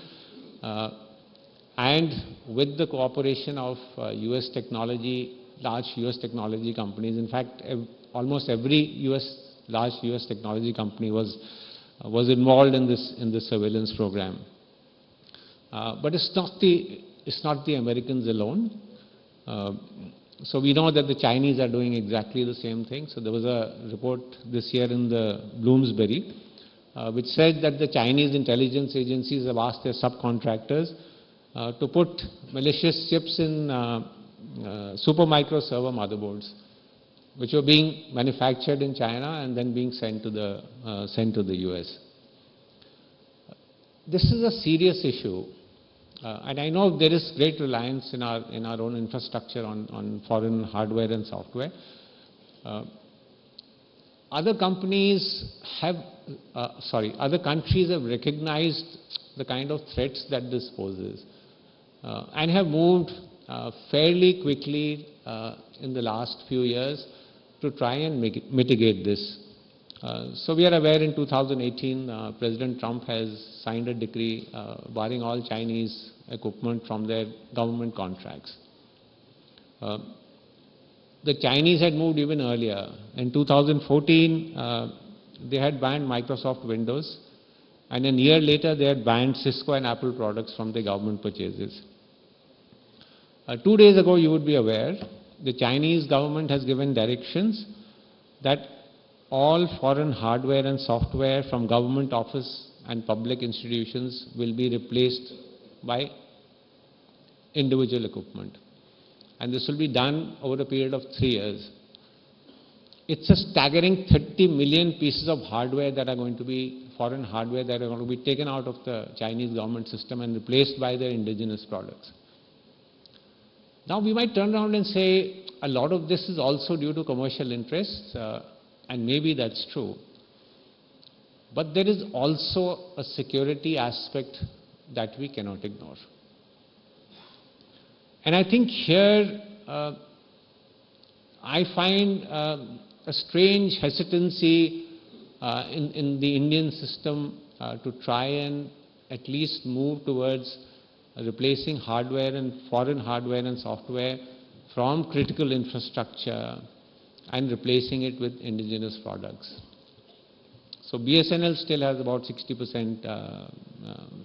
and with the cooperation of US technology, large US technology companies. In fact, almost every large US technology company was involved in this surveillance program. But it's not the Americans alone. So we know that the Chinese are doing exactly the same thing. So there was a report this year in the Bloomsbury which said that the Chinese intelligence agencies have asked their subcontractors to put malicious chips in supermicro server motherboards, which were being manufactured in China and then being sent to the US. This is a serious issue. And I know there is great reliance in our own infrastructure on foreign hardware and software. Other countries have recognized the kind of threats that this poses and have moved fairly quickly in the last few years to try and mitigate this. So we are aware in 2018, President Trump has signed a decree barring all Chinese equipment from their government contracts. The Chinese had moved even earlier. In 2014, they had banned Microsoft Windows, and a year later they had banned Cisco and Apple products from their government purchases. 2 days ago, you would be aware, the Chinese government has given directions that all foreign hardware and software from government office and public institutions will be replaced by individual equipment. And this will be done over a period of 3 years. It's a staggering 30 million pieces of hardware that are going to be, foreign hardware that are going to be taken out of the Chinese government system and replaced by their indigenous products. Now we might turn around and say a lot of this is also due to commercial interests, and maybe that's true. But there is also a security aspect that we cannot ignore. And I think here I find a strange hesitancy in the Indian system to try and at least move towards replacing hardware and foreign hardware and software from critical infrastructure and replacing it with indigenous products. So BSNL still has about 60%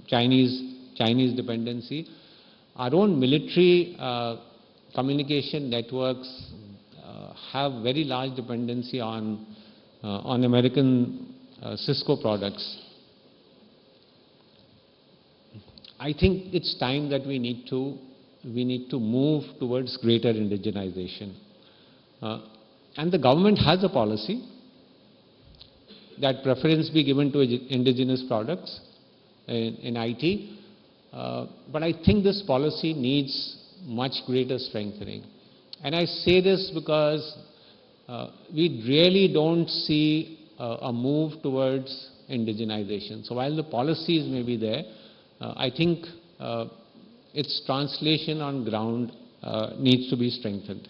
Chinese dependency. Our own military communication networks have very large dependency on American Cisco products. I think it's time that we need to move towards greater indigenization. And the government has a policy that preference be given to indigenous products in IT. But I think this policy needs much greater strengthening. And I say this because we really don't see a move towards indigenization. So while the policies may be there, I think its translation on ground needs to be strengthened.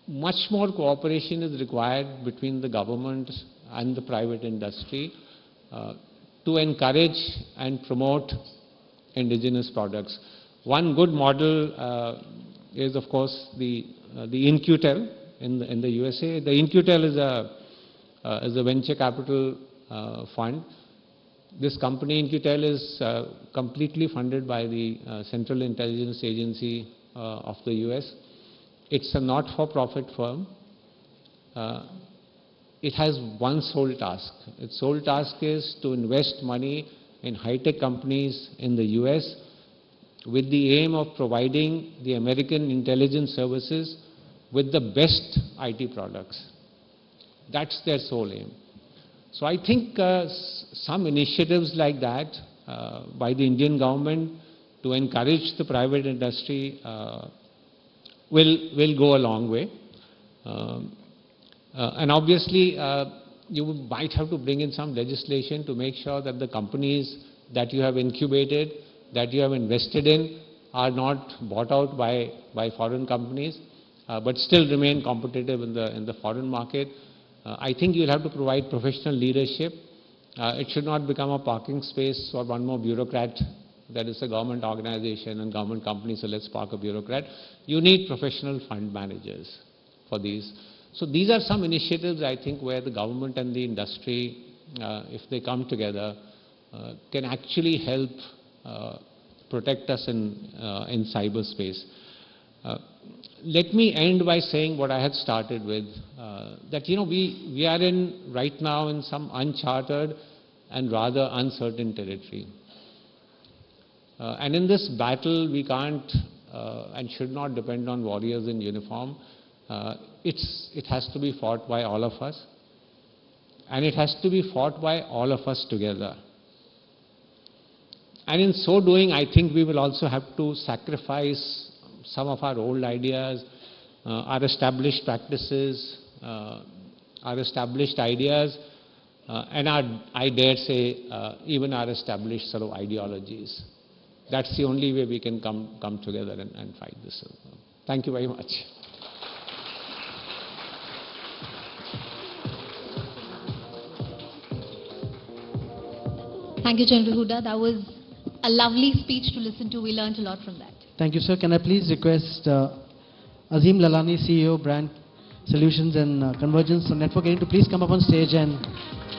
Much more cooperation is required between the government and the private industry to encourage and promote indigenous products. One good model is, of course, the InQtel in the USA. The InQtel is a venture capital fund. This company, InQtel, is completely funded by the Central Intelligence Agency of the US. It's a not-for-profit firm. It has one sole task. Its sole task is to invest money in high-tech companies in the US with the aim of providing the American intelligence services with the best IT products. That's their sole aim. So I think some initiatives like that by the Indian government to encourage the private industry will go a long way. And obviously, you might have to bring in some legislation to make sure that the companies that you have incubated, that you have invested in, are not bought out by foreign companies, but still remain competitive in the foreign market. I think you'll have to provide professional leadership. It should not become a parking space for one more bureaucrat that is a government organization and government company, so let's park a bureaucrat. You need professional fund managers for these. So these are some initiatives, I think, where the government and the industry, if they come together, can actually help protect us in cyberspace. Let me end by saying what I had started with, that we are right now in some uncharted and rather uncertain territory. And in this battle, we can't and should not depend on warriors in uniform. It has to be fought by all of us. And it has to be fought by all of us together. And in so doing, I think we will also have to sacrifice some of our old ideas, our established practices, our established ideas, and I dare say, even our established sort of ideologies. That's the only way we can come together and fight this. Thank you very much. Thank you, General Huda. That was a lovely speech to listen to. We learned a lot from that. Thank you, sir. Can I please request Azim Lalani, CEO, Brand Solutions and Convergence Networking, to please come up on stage and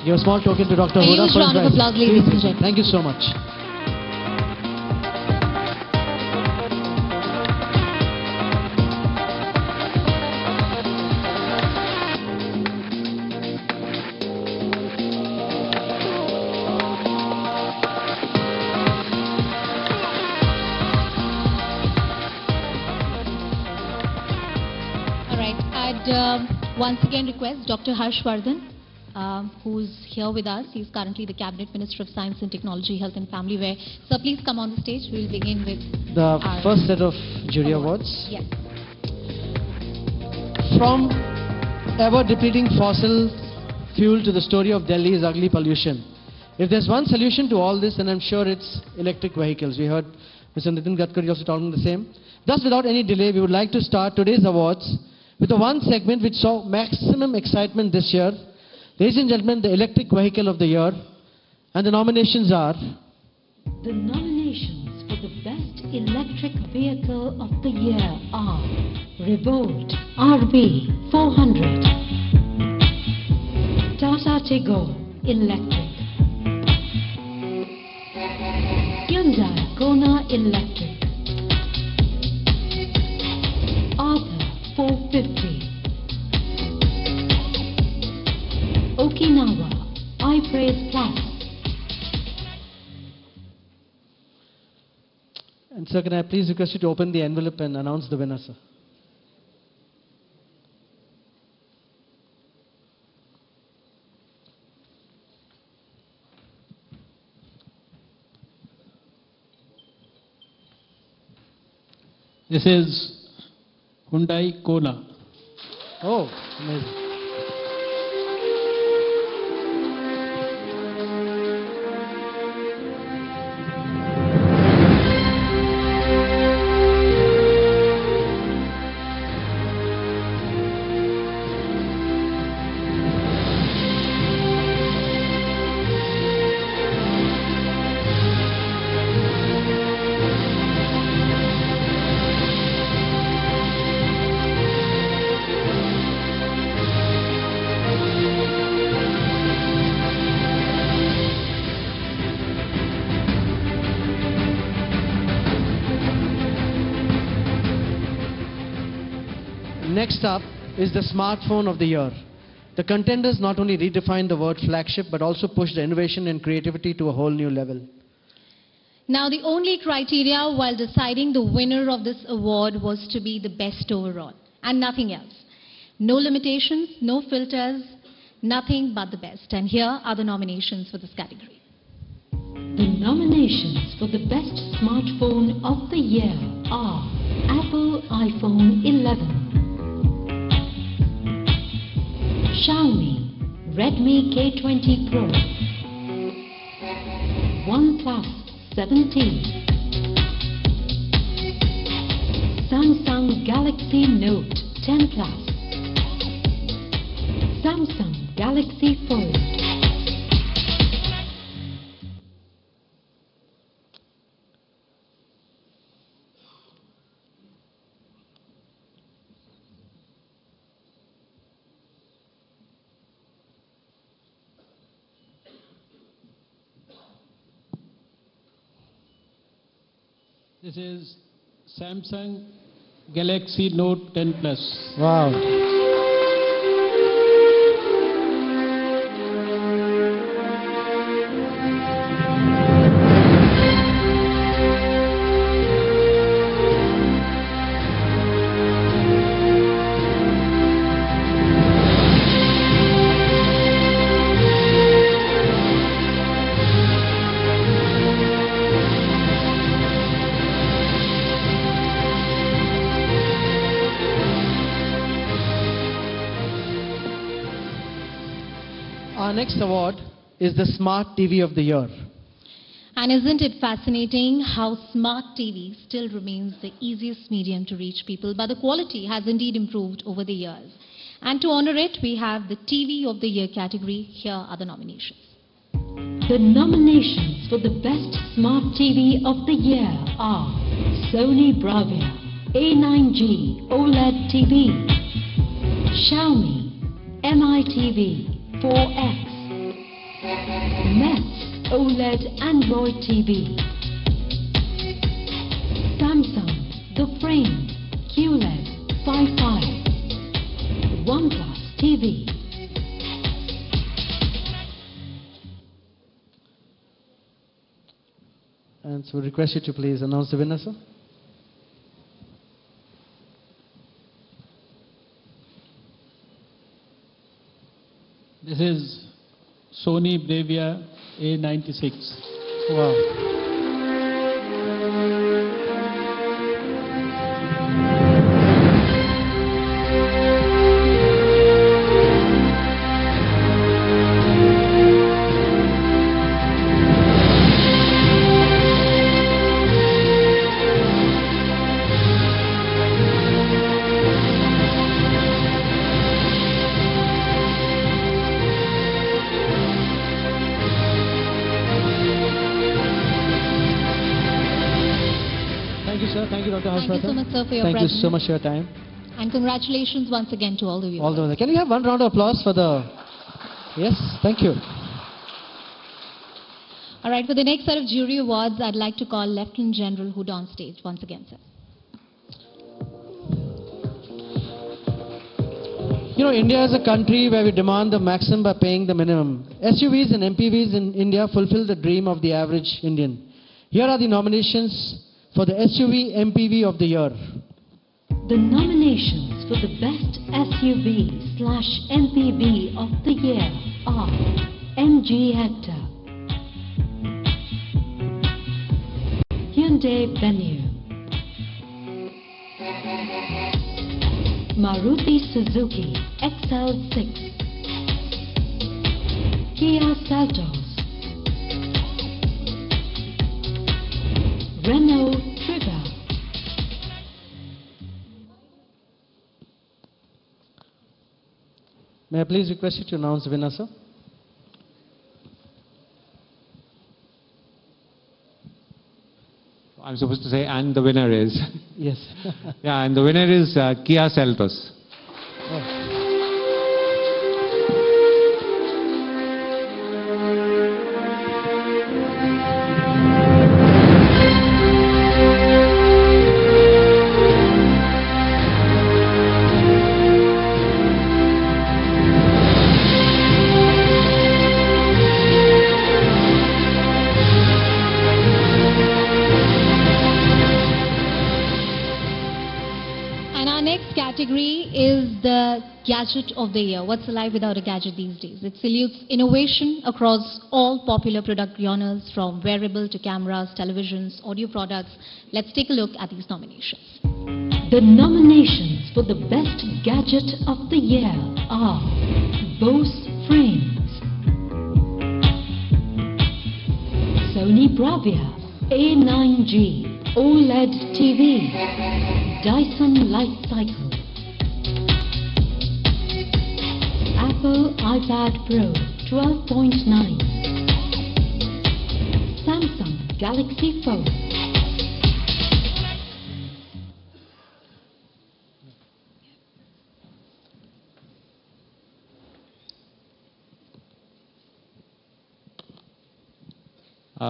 give a small token to Dr. A Huda huge for his round of rise. applause, ladies and gentlemen. Thank you so much. Once again request Dr. Harshvardhan, who's here with us. He's currently the Cabinet Minister of Science and Technology, Health and Family Wear. So please come on the stage. We'll begin with the first set of jury awards. Yes. From ever-depleting fossil fuel to the story of Delhi's ugly pollution. If there's one solution to all this, then I'm sure it's electric vehicles. We heard Mr. Nitin Gadkari also talking the same. Thus, without any delay, we would like to start today's awards with the one segment which saw maximum excitement this year. Ladies and gentlemen, the electric vehicle of the year, And the nominations are... The nominations for the Best Electric Vehicle of the Year are Revolt RV 400, Tata Tigor Electric, Hyundai Kona Electric, Arthur 450, Okinawa iPraise Plus. And sir, can I please request you to open the envelope and announce the winner, sir? This is Hyundai Kona. Oh, amazing. Next up is the smartphone of the year. The contenders not only redefined the word flagship but also pushed the innovation and creativity to a whole new level. Now, the only criteria while deciding the winner of this award was to be the best overall and nothing else. No limitations, no filters, nothing but the best. And here are the nominations for this category. The nominations for the Best Smartphone of the Year are Apple iPhone 11, Xiaomi Redmi K20 Pro, OnePlus 17, Samsung Galaxy Note 10 Plus, Samsung Galaxy Fold. This is Samsung Galaxy Note 10 Plus. Wow. Our next award is the Smart TV of the Year. And isn't it fascinating how smart TV still remains the easiest medium to reach people, but the quality has indeed improved over the years. And to honor it, we have the TV of the Year category. Here are the nominations. The nominations for the Best Smart TV of the Year are Sony Bravia A9G OLED TV, Xiaomi Mi TV 4X, Mets OLED Android TV, Samsung The Frame QLED 5.5, OnePlus TV. And so we request you to please announce the winner, sir. This is Sony Bravia A96. Wow. sir. Thank you, Dr. Harshvardhan. Thank you so much, sir, for your Thank presence. you so much for your time. And congratulations once again to all the viewers. All the way. Can we have one round of applause for the... Yes, thank you. All right, for the next set of jury awards, I'd like to call Lieutenant General Hood on stage once again, sir. You know, India is a country where we demand the maximum by paying the minimum. SUVs and MPVs in India fulfill the dream of the average Indian. Here are the nominations for the SUV MPV of the year. The nominations for the best SUV/MPV of the year are MG Hector, Hyundai Venue, Maruti Suzuki XL6, Kia Seltos, Renault Trigger, May I please request you to announce the winner, sir? I'm supposed to say, and the winner is. Yes. Yeah, and the winner is Kia Seltos. And our next category is the Gadget of the Year. What's a life without a gadget these days? It salutes innovation across all popular product genres, from wearable to cameras, televisions, audio products. Let's take a look at these nominations. The nominations for the best gadget of the year are Bose Frames, Sony Bravia A9G OLED TV, Dyson Light Cycle, Apple iPad Pro 12.9, Samsung Galaxy Fold,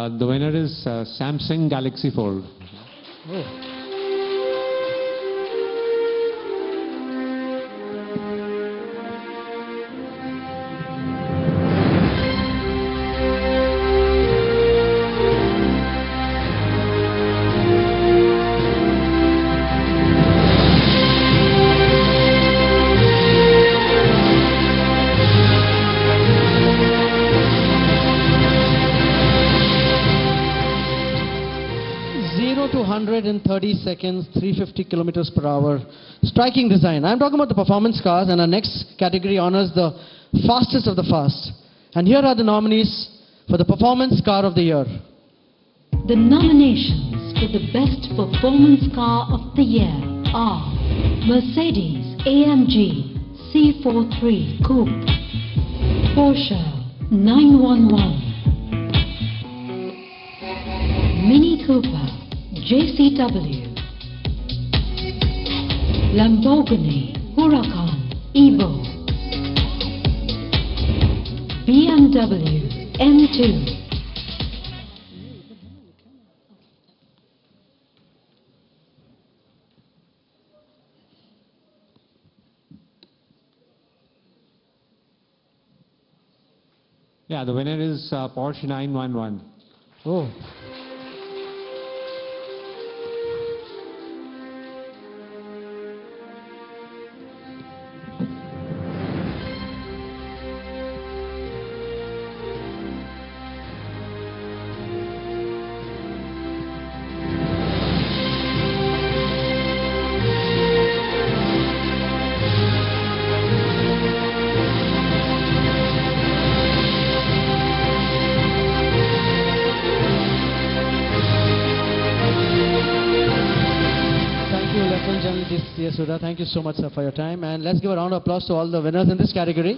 The winner is Samsung Galaxy Fold. To 100 in 30 seconds, 350 kilometers per hour. Striking design. I'm talking about the performance cars, and our next category honors the fastest of the fast. And here are the nominees for the performance car of the year. The nominations for the best performance car of the year are Mercedes AMG C43 Coupe, Porsche 911, Mini Cooper JCW, Lamborghini Huracan Evo, BMW M2, Yeah, the winner is Porsche 911. Oh. Sudha, thank you so much, sir, for your time. And let's give a round of applause to all the winners in this category.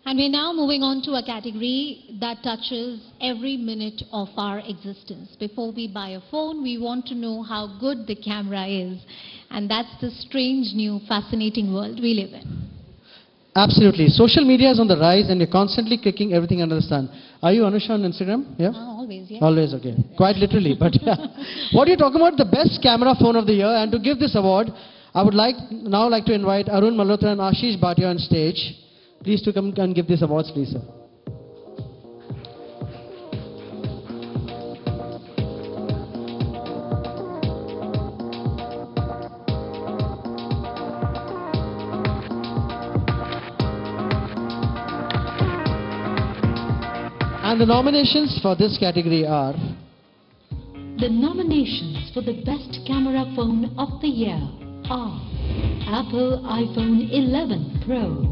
And we're now moving on to a category that touches every minute of our existence. Before we buy a phone, we want to know how good the camera is. And that's the strange, new, fascinating world we live in. Absolutely. Social media is on the rise and you're constantly clicking everything under the sun. Are you Anusha on Instagram? Yeah? Always, yes. Always, okay. Quite literally, but yeah. What are you talking about? The best camera phone of the year. And to give this award, I would like to invite Arun Malhotra and Ashish Bhatia on stage. Please to come and give these awards, please, sir. And the nominations for this category are... The nominations for the best camera phone of the year are Apple iPhone 11 Pro,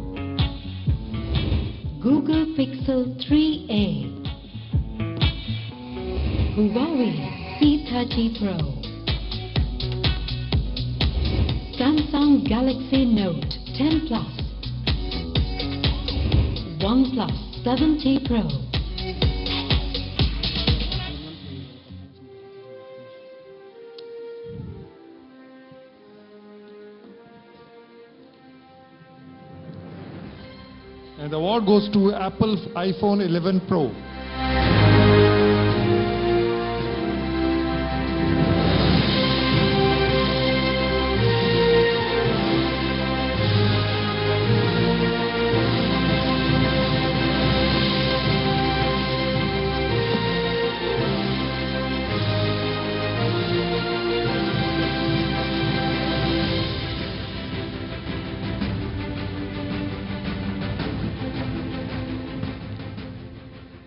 Google Pixel 3a, Huawei P30 Pro, Samsung Galaxy Note 10 Plus, OnePlus 7T Pro, And the award goes to Apple iPhone 11 Pro.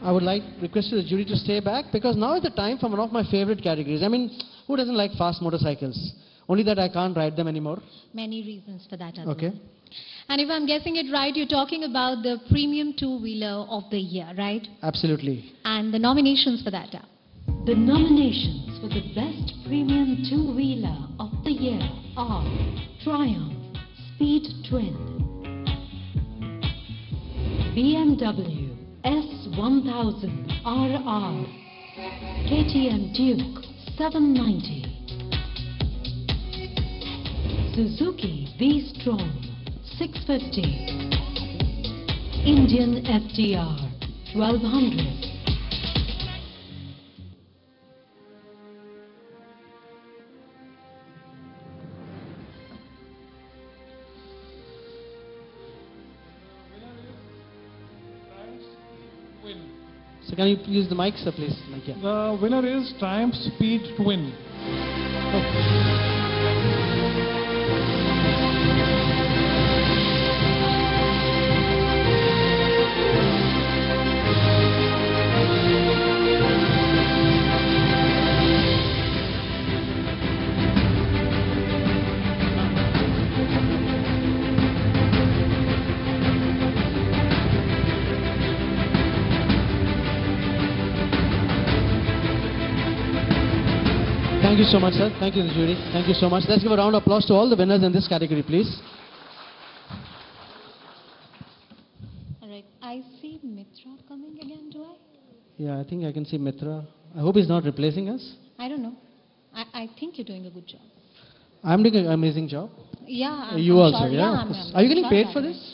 I would like request the jury to stay back because now is the time for one of my favorite categories. I mean, who doesn't like fast motorcycles? Only that I can't ride them anymore. Many reasons for that as Okay. well. And if I'm guessing it right, you're talking about the premium two-wheeler of the year, right? Absolutely. And the nominations for that are... The nominations for the best premium two-wheeler of the year are Triumph Speed Twin, BMW S1000 RR, KTM Duke 790, Suzuki V-Strom 650, Indian FTR 1200. So can you use the mic, sir, please? Mic, yeah. The winner is Triumph Speed Twin. Thank you so much, sir. Thank you, the jury. Thank you so much. Let's give a round of applause to all the winners in this category, please. All right. I see Mitra coming again, do I? Yeah, I think I can see Mitra. I hope he's not replacing us. I don't know. I think you're doing a good job. I'm doing an amazing job. Yeah. You I'm also, sure, yeah? I'm Are you getting sure paid that for way. this?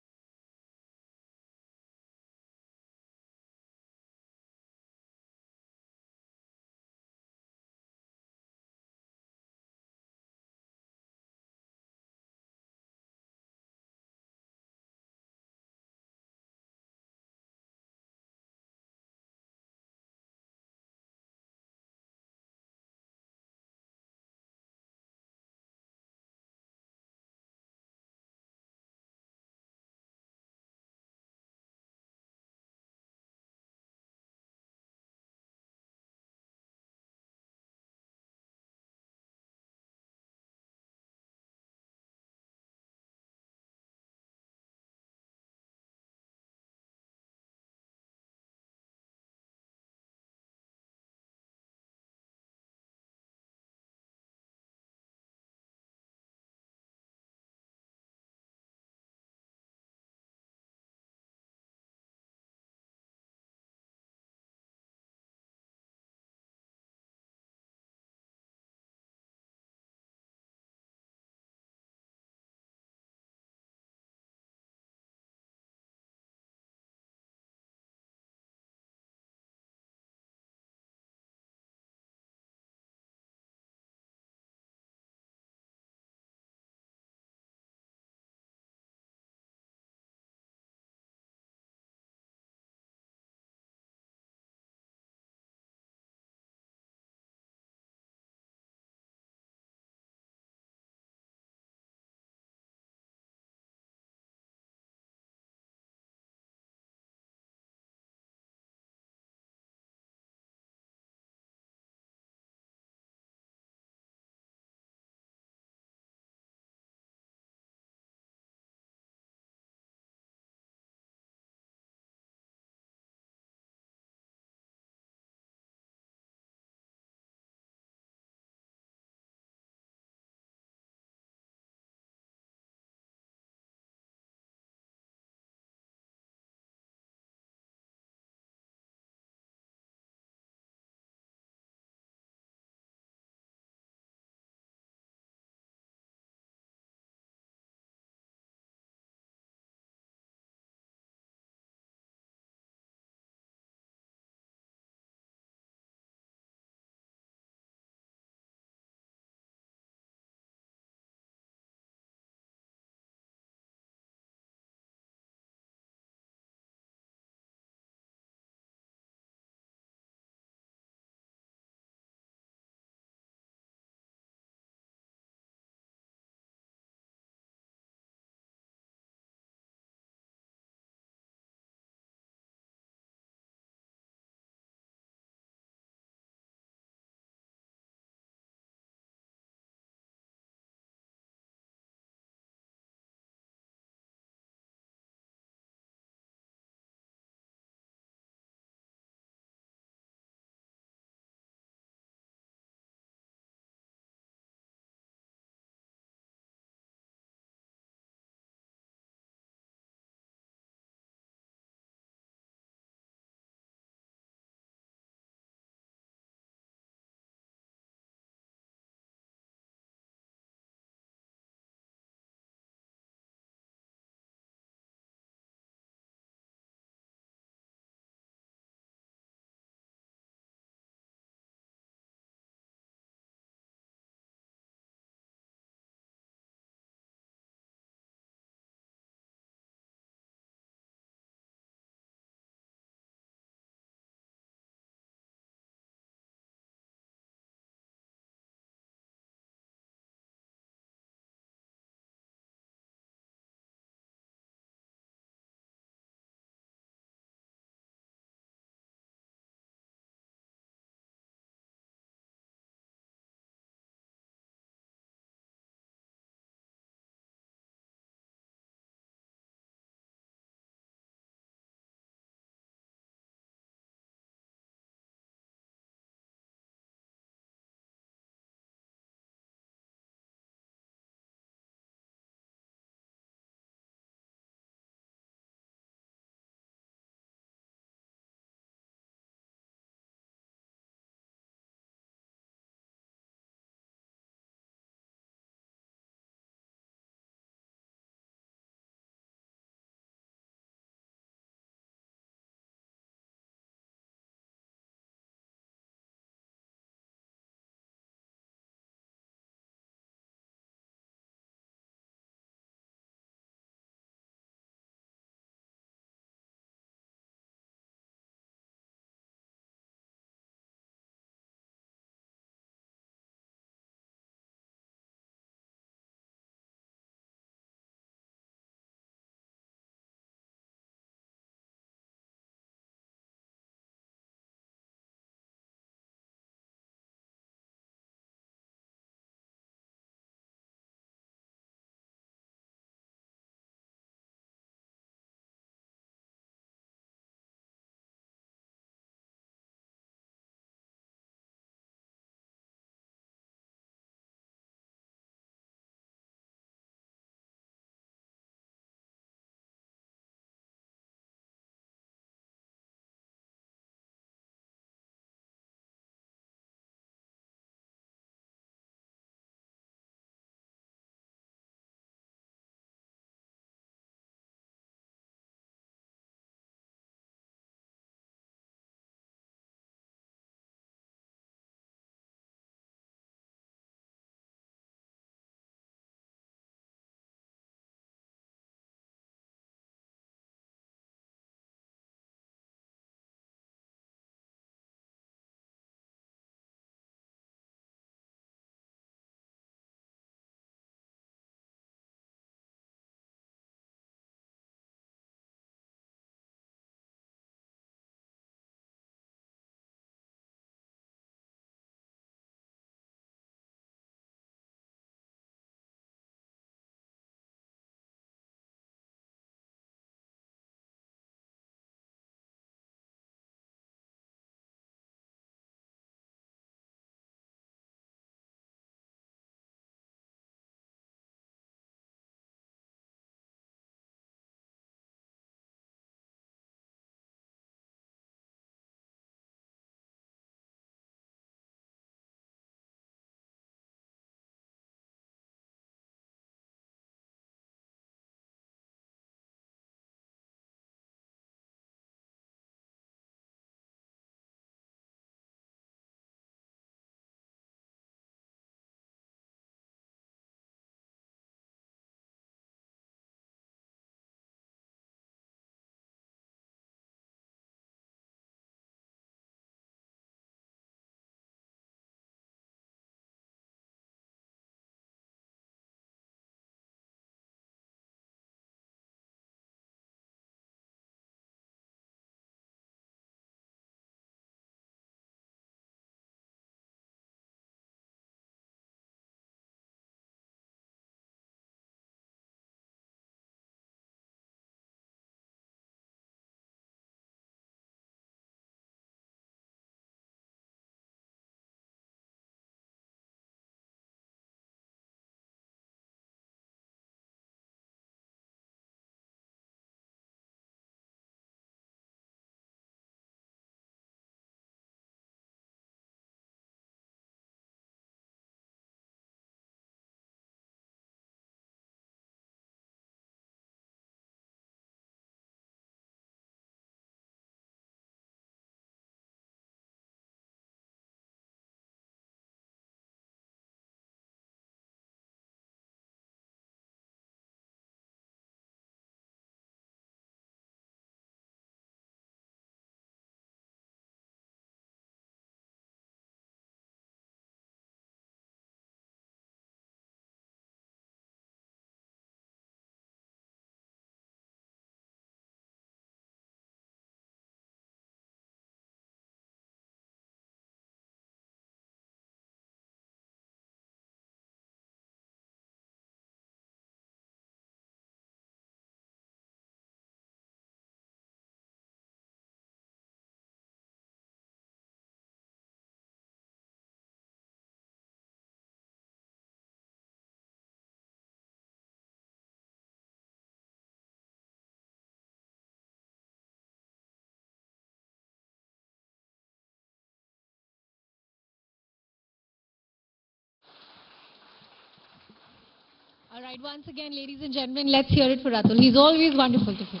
All right, once again, ladies and gentlemen, let's hear it for Atul. He's always wonderful to hear.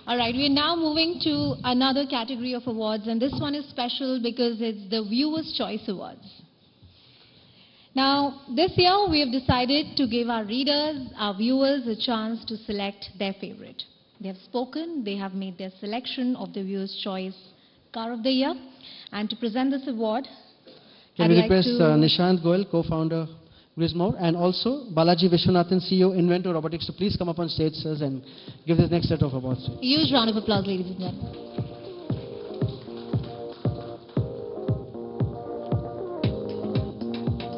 All right, we are now moving to another category of awards, and this one is special because it's the Viewers' Choice Awards. Now, this year we have decided to give our readers, our viewers, a chance to select their favorite. They have spoken, they have made their selection of the Viewers' Choice Car of the Year. And to present this award, Can I'd we like request to- Nishant Goyal, co-founder Grismore, and also Balaji Vishwanathan, CEO, Inventor Robotics, to please come up on stage, sirs, and give this next set of awards. A huge round of applause, ladies and gentlemen.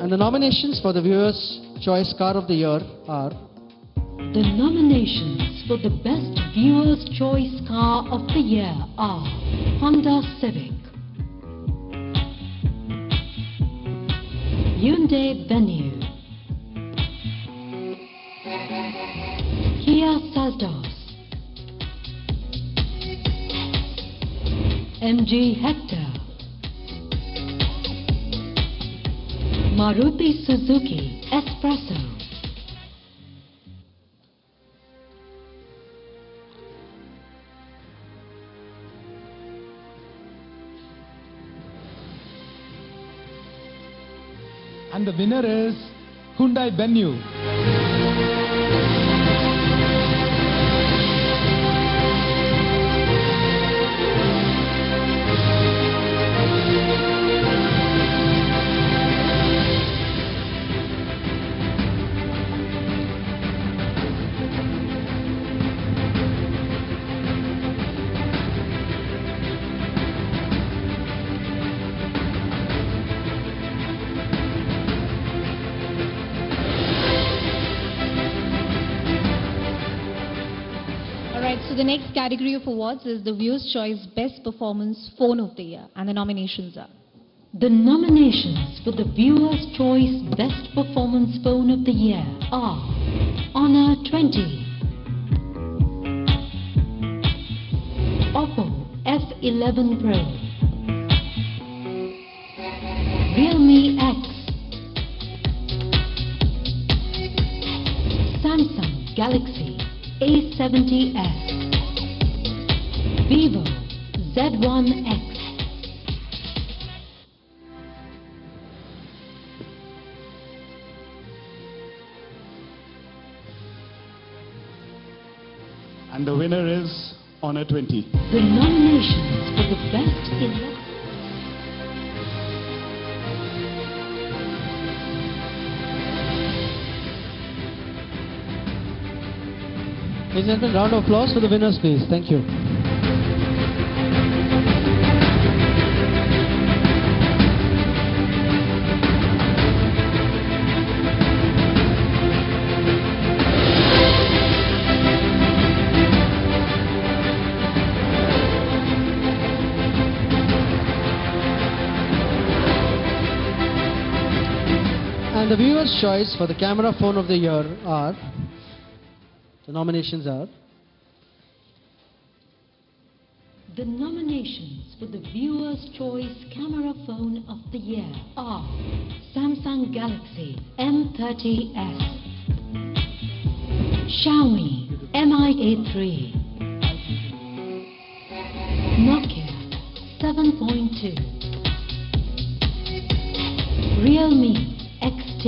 And the nominations for the Viewers' Choice Car of the Year are The nominations for the Best Viewer's Choice Car of the Year are Honda Civic, Hyundai Venue, Kia Seltos, MG Hector, Maruti Suzuki Espresso, And the winner is Hyundai Venue. So the next category of awards is the Viewers' Choice Best Performance Phone of the Year, and the nominations are The nominations for the Viewer's Choice Best Performance Phone of the Year are Honor 20, Oppo F11 Pro, Realme X, Samsung Galaxy A70s, Vivo Z1X. And the winner is Honor 20. The nominations for the Best Electronic Ladies and gentlemen, round of applause for the winners, please. Thank you. And the Viewer's Choice for the Camera Phone of the Year are, the nominations are, The nominations for the Viewer's Choice Camera Phone of the Year are Samsung Galaxy M30s, Xiaomi Mi A3, Nokia 7.2, Realme XT,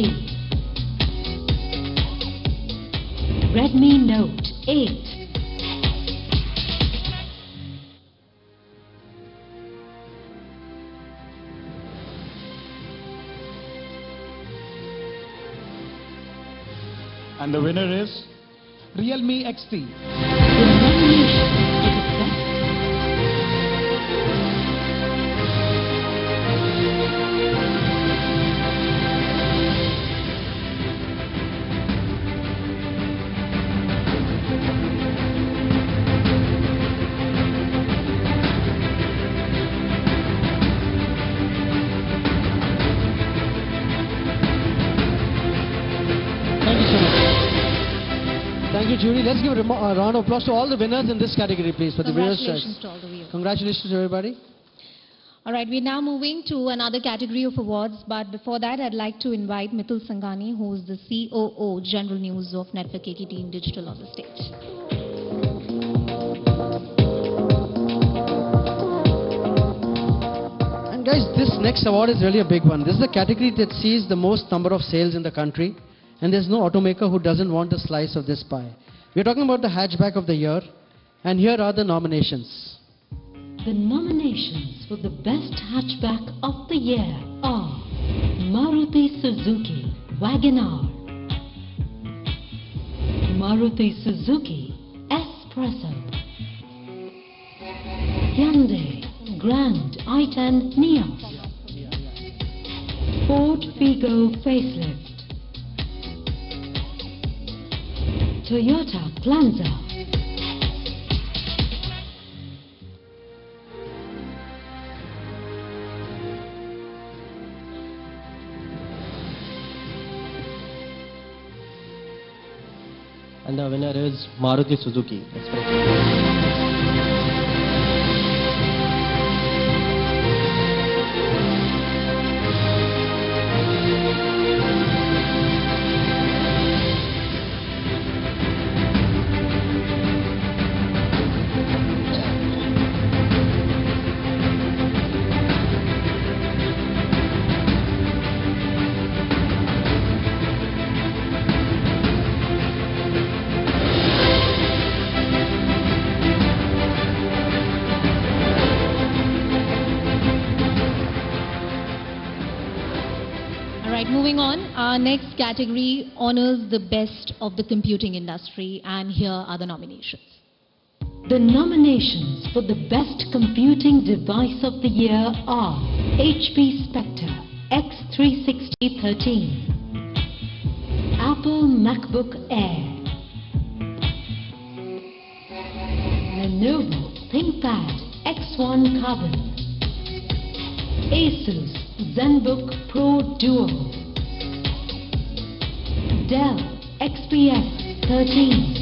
Redmi Note 8, And the winner is Realme XT. the nominations for the best Thank you so much. Thank you, jury. Let's give a round of applause to all the winners in this category, please, for the Viewers' Choice. congratulations to all the viewers. Congratulations, everybody. All right, we're now moving to another category of awards, but before that, I'd like to invite Mithul Sanghani, who is the COO, General News of Network KT Digital, on the stage. And guys, this next award is really a big one. This is the category that sees the most number of sales in the country, and there's no automaker who doesn't want a slice of this pie. We're talking about the hatchback of the year, and here are the nominations. The nominations for the best hatchback of the year are Maruti Suzuki Wagon-R, Maruti Suzuki Espresso, Hyundai Grand i10 Neos, Ford Figo Facelift, Toyota Glanza, and the winner is Maruti Suzuki. Moving on, our next category honors the best of the computing industry, and here are the nominations. The nominations for the best computing device of the year are HP Spectre X360-13, Apple MacBook Air, Lenovo ThinkPad X1 Carbon, Asus ZenBook Pro Duo, Dell XPS 13,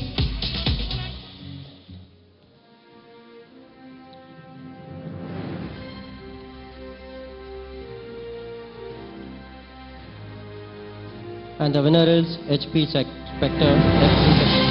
And the winner is HP Spectre X360.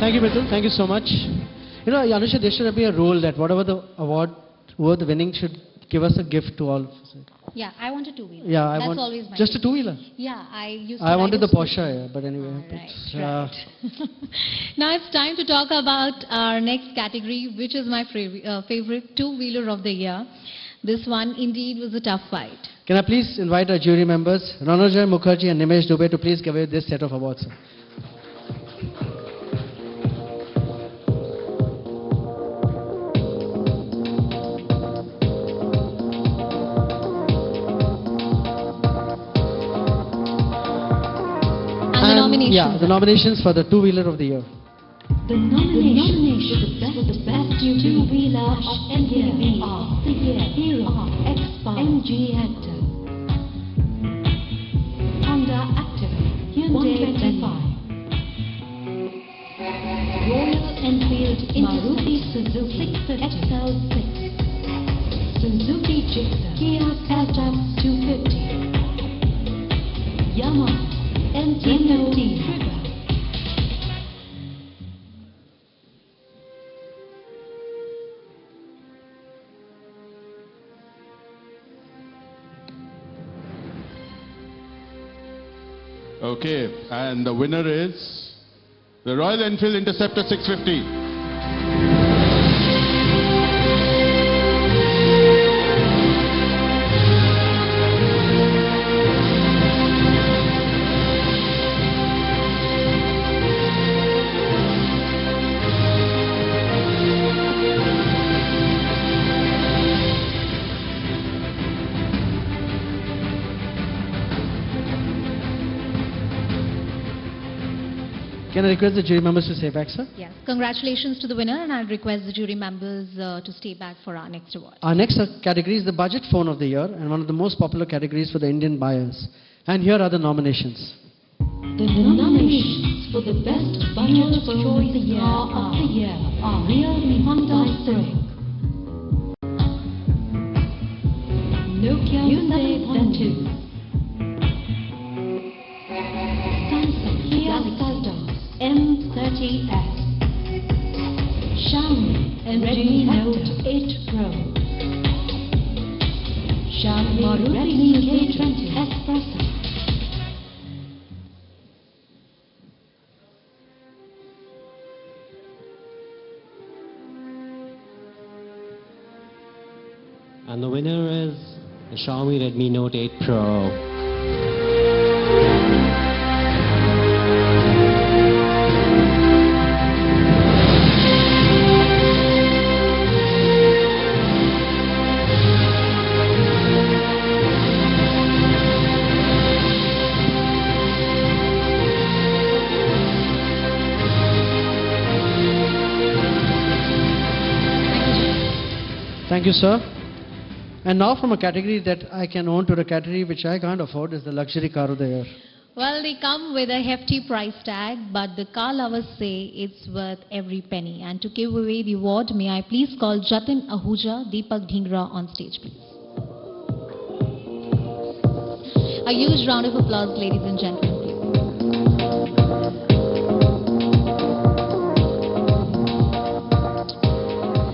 Thank you, Mithul. Thank you so much. You know, Anusha, there should be a rule that whatever the award, whoever the winning should give us a gift to all of us. Yeah, I want a two-wheeler. Yeah, That's always my just a gift. two-wheeler. Yeah, I used to I wanted the ride a Porsche, scooter. yeah, but anyway. Right. Now it's time to talk about our next category, which is my favorite two-wheeler of the year. This one indeed was a tough fight. Can I please invite our jury members, Ranojoy Mukherjee and Nimesh Dubey, to please give away this set of awards. Sir. Yeah, the nominations for the two-wheeler of the year. The nominations for the best two-wheeler of the year are Hero X5 MG Hector, Honda Activa Hyundai 125, Royal Enfield Maruti Suzuki XL6, Suzuki Gixxer, Kia Seltos 250, Yamaha MT-15 Trigger. Okay, and the winner is the Royal Enfield Interceptor 650. Can I request the jury members to stay back, sir? Yes. Congratulations to the winner, and I'll request the jury members to stay back for our next award. Our next category is the budget phone of the year, and one of the most popular categories for the Indian buyers. And here are the nominations. The nominations for the best budget phone of the year are Realme Honda Civic, Nokia Hyundai Ventus, Samsung Galaxy M30s, Xiaomi and Redmi Note 8 Pro, Xiaomi Redmi K20 Espresso, And the winner is the Xiaomi Redmi Note 8 Pro. Thank you, sir. And now from a category that I can own to the category which I can't afford is the luxury car of the year. Well, they come with a hefty price tag, but the car lovers say it's worth every penny. And to give away the award, may I please call Jatin Ahuja, Deepak Dhingra on stage, please. A huge round of applause, ladies and gentlemen, please.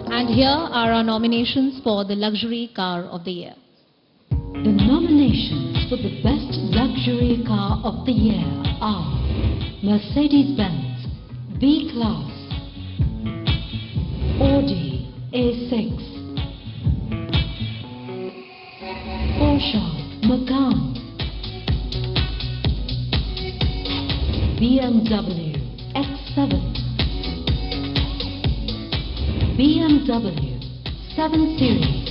And here are our nominations for the luxury car of the year. The nominations for the best luxury car of the year are Mercedes-Benz B-Class, Audi A6, Porsche Macan, BMW X7, BMW 7 Series,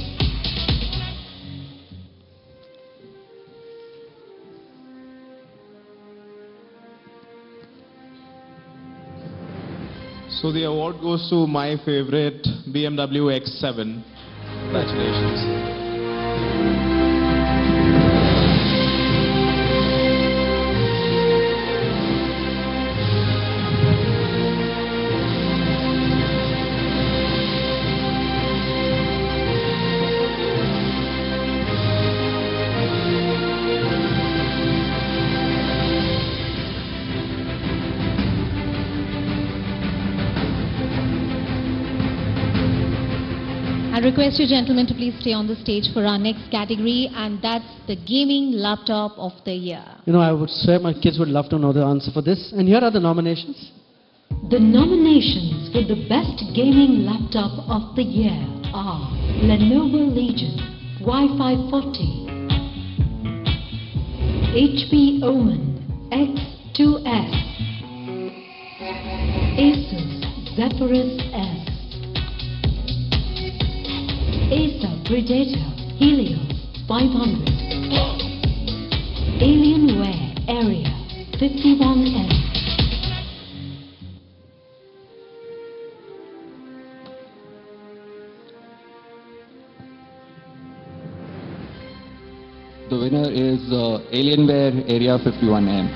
So the award goes to my favorite BMW X7. Congratulations. I request you gentlemen to please stay on the stage for our next category, and that's the gaming laptop of the year. You know, I would swear my kids would love to know the answer for this. And here are the nominations. The nominations for the best gaming laptop of the year are Lenovo Legion Wi-Fi 40, HP Omen X2S, Asus Zephyrus S, Acer Predator Helios 500, Alienware Area 51M. The winner is Alienware Area 51M.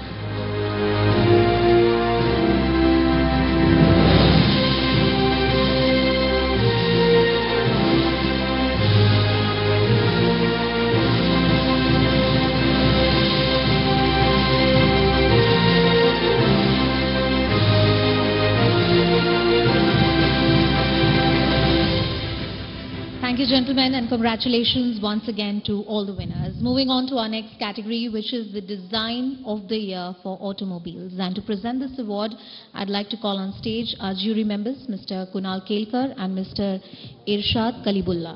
Thank you, gentlemen, and congratulations once again to all the winners. Moving on to our next category, which is the Design of the Year for Automobiles. And to present this award, I'd like to call on stage our jury members, Mr. Kunal Kelkar and Mr. Irshad Kalibullah.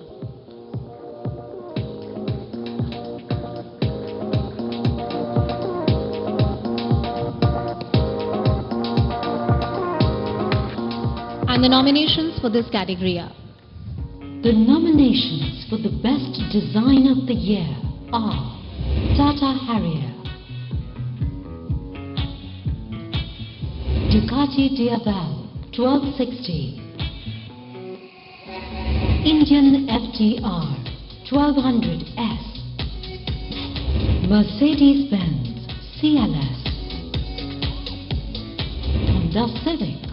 And the nominations for this category are: the nominations for the best design of the year are Tata Harrier, Ducati Diabel 1260, Indian FTR 1200S, Mercedes-Benz CLS, Honda Civic,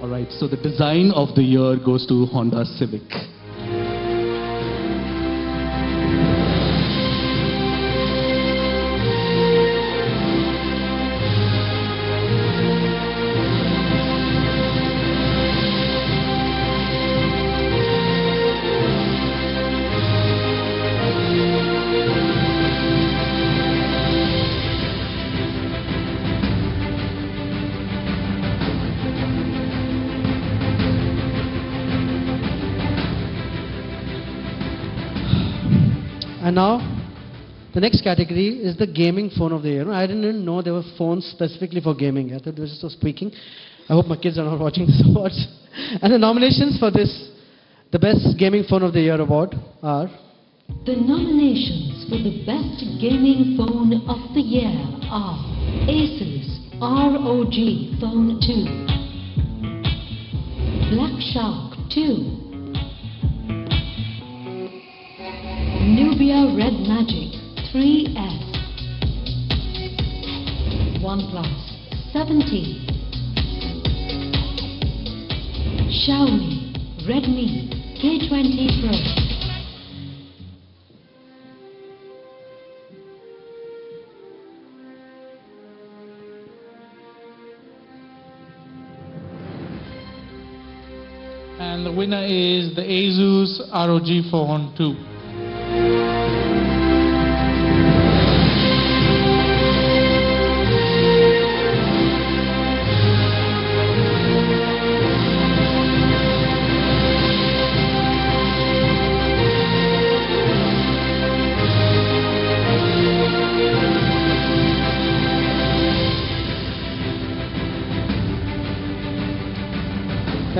All right, so the design of the year goes to Honda Civic. And now, the next category is the gaming phone of the year. I didn't even know there were phones specifically for gaming. I thought it was just speaking. I hope my kids are not watching this awards. And the nominations for this, the best gaming phone of the year award are... The nominations for the best gaming phone of the year are Asus ROG Phone 2, Black Shark 2, Nubia Red Magic 3S, OnePlus 70, Xiaomi Redmi K20 Pro. And the winner is the Asus ROG Phone 2.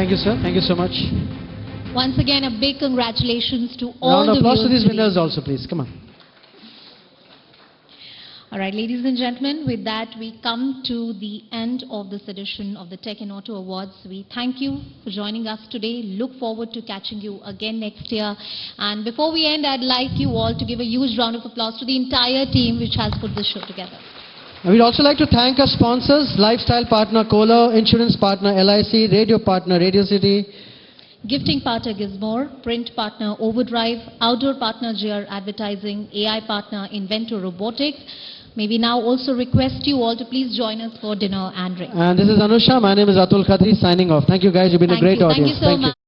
Thank you, sir. Thank you so much. Once again, a big congratulations to all Round of the applause to viewers these today. winners also, please. Come on. All right, ladies and gentlemen, with that, we come to the end of this edition of the Tech and Auto Awards. We thank you for joining us today. Look forward to catching you again next year. And before we end, I'd like you all to give a huge round of applause to the entire team which has put this show together. And we'd also like to thank our sponsors, lifestyle partner Kohler, insurance partner LIC, radio partner Radio City, Gifting partner Gizmore, print partner Overdrive, outdoor partner GR Advertising, AI partner Inventor Robotics. May we now also request you all to please join us for dinner and drinks. And this is Anusha. My name is Atul Khadri signing off. Thank you guys. You've been a great audience. Thank you so much.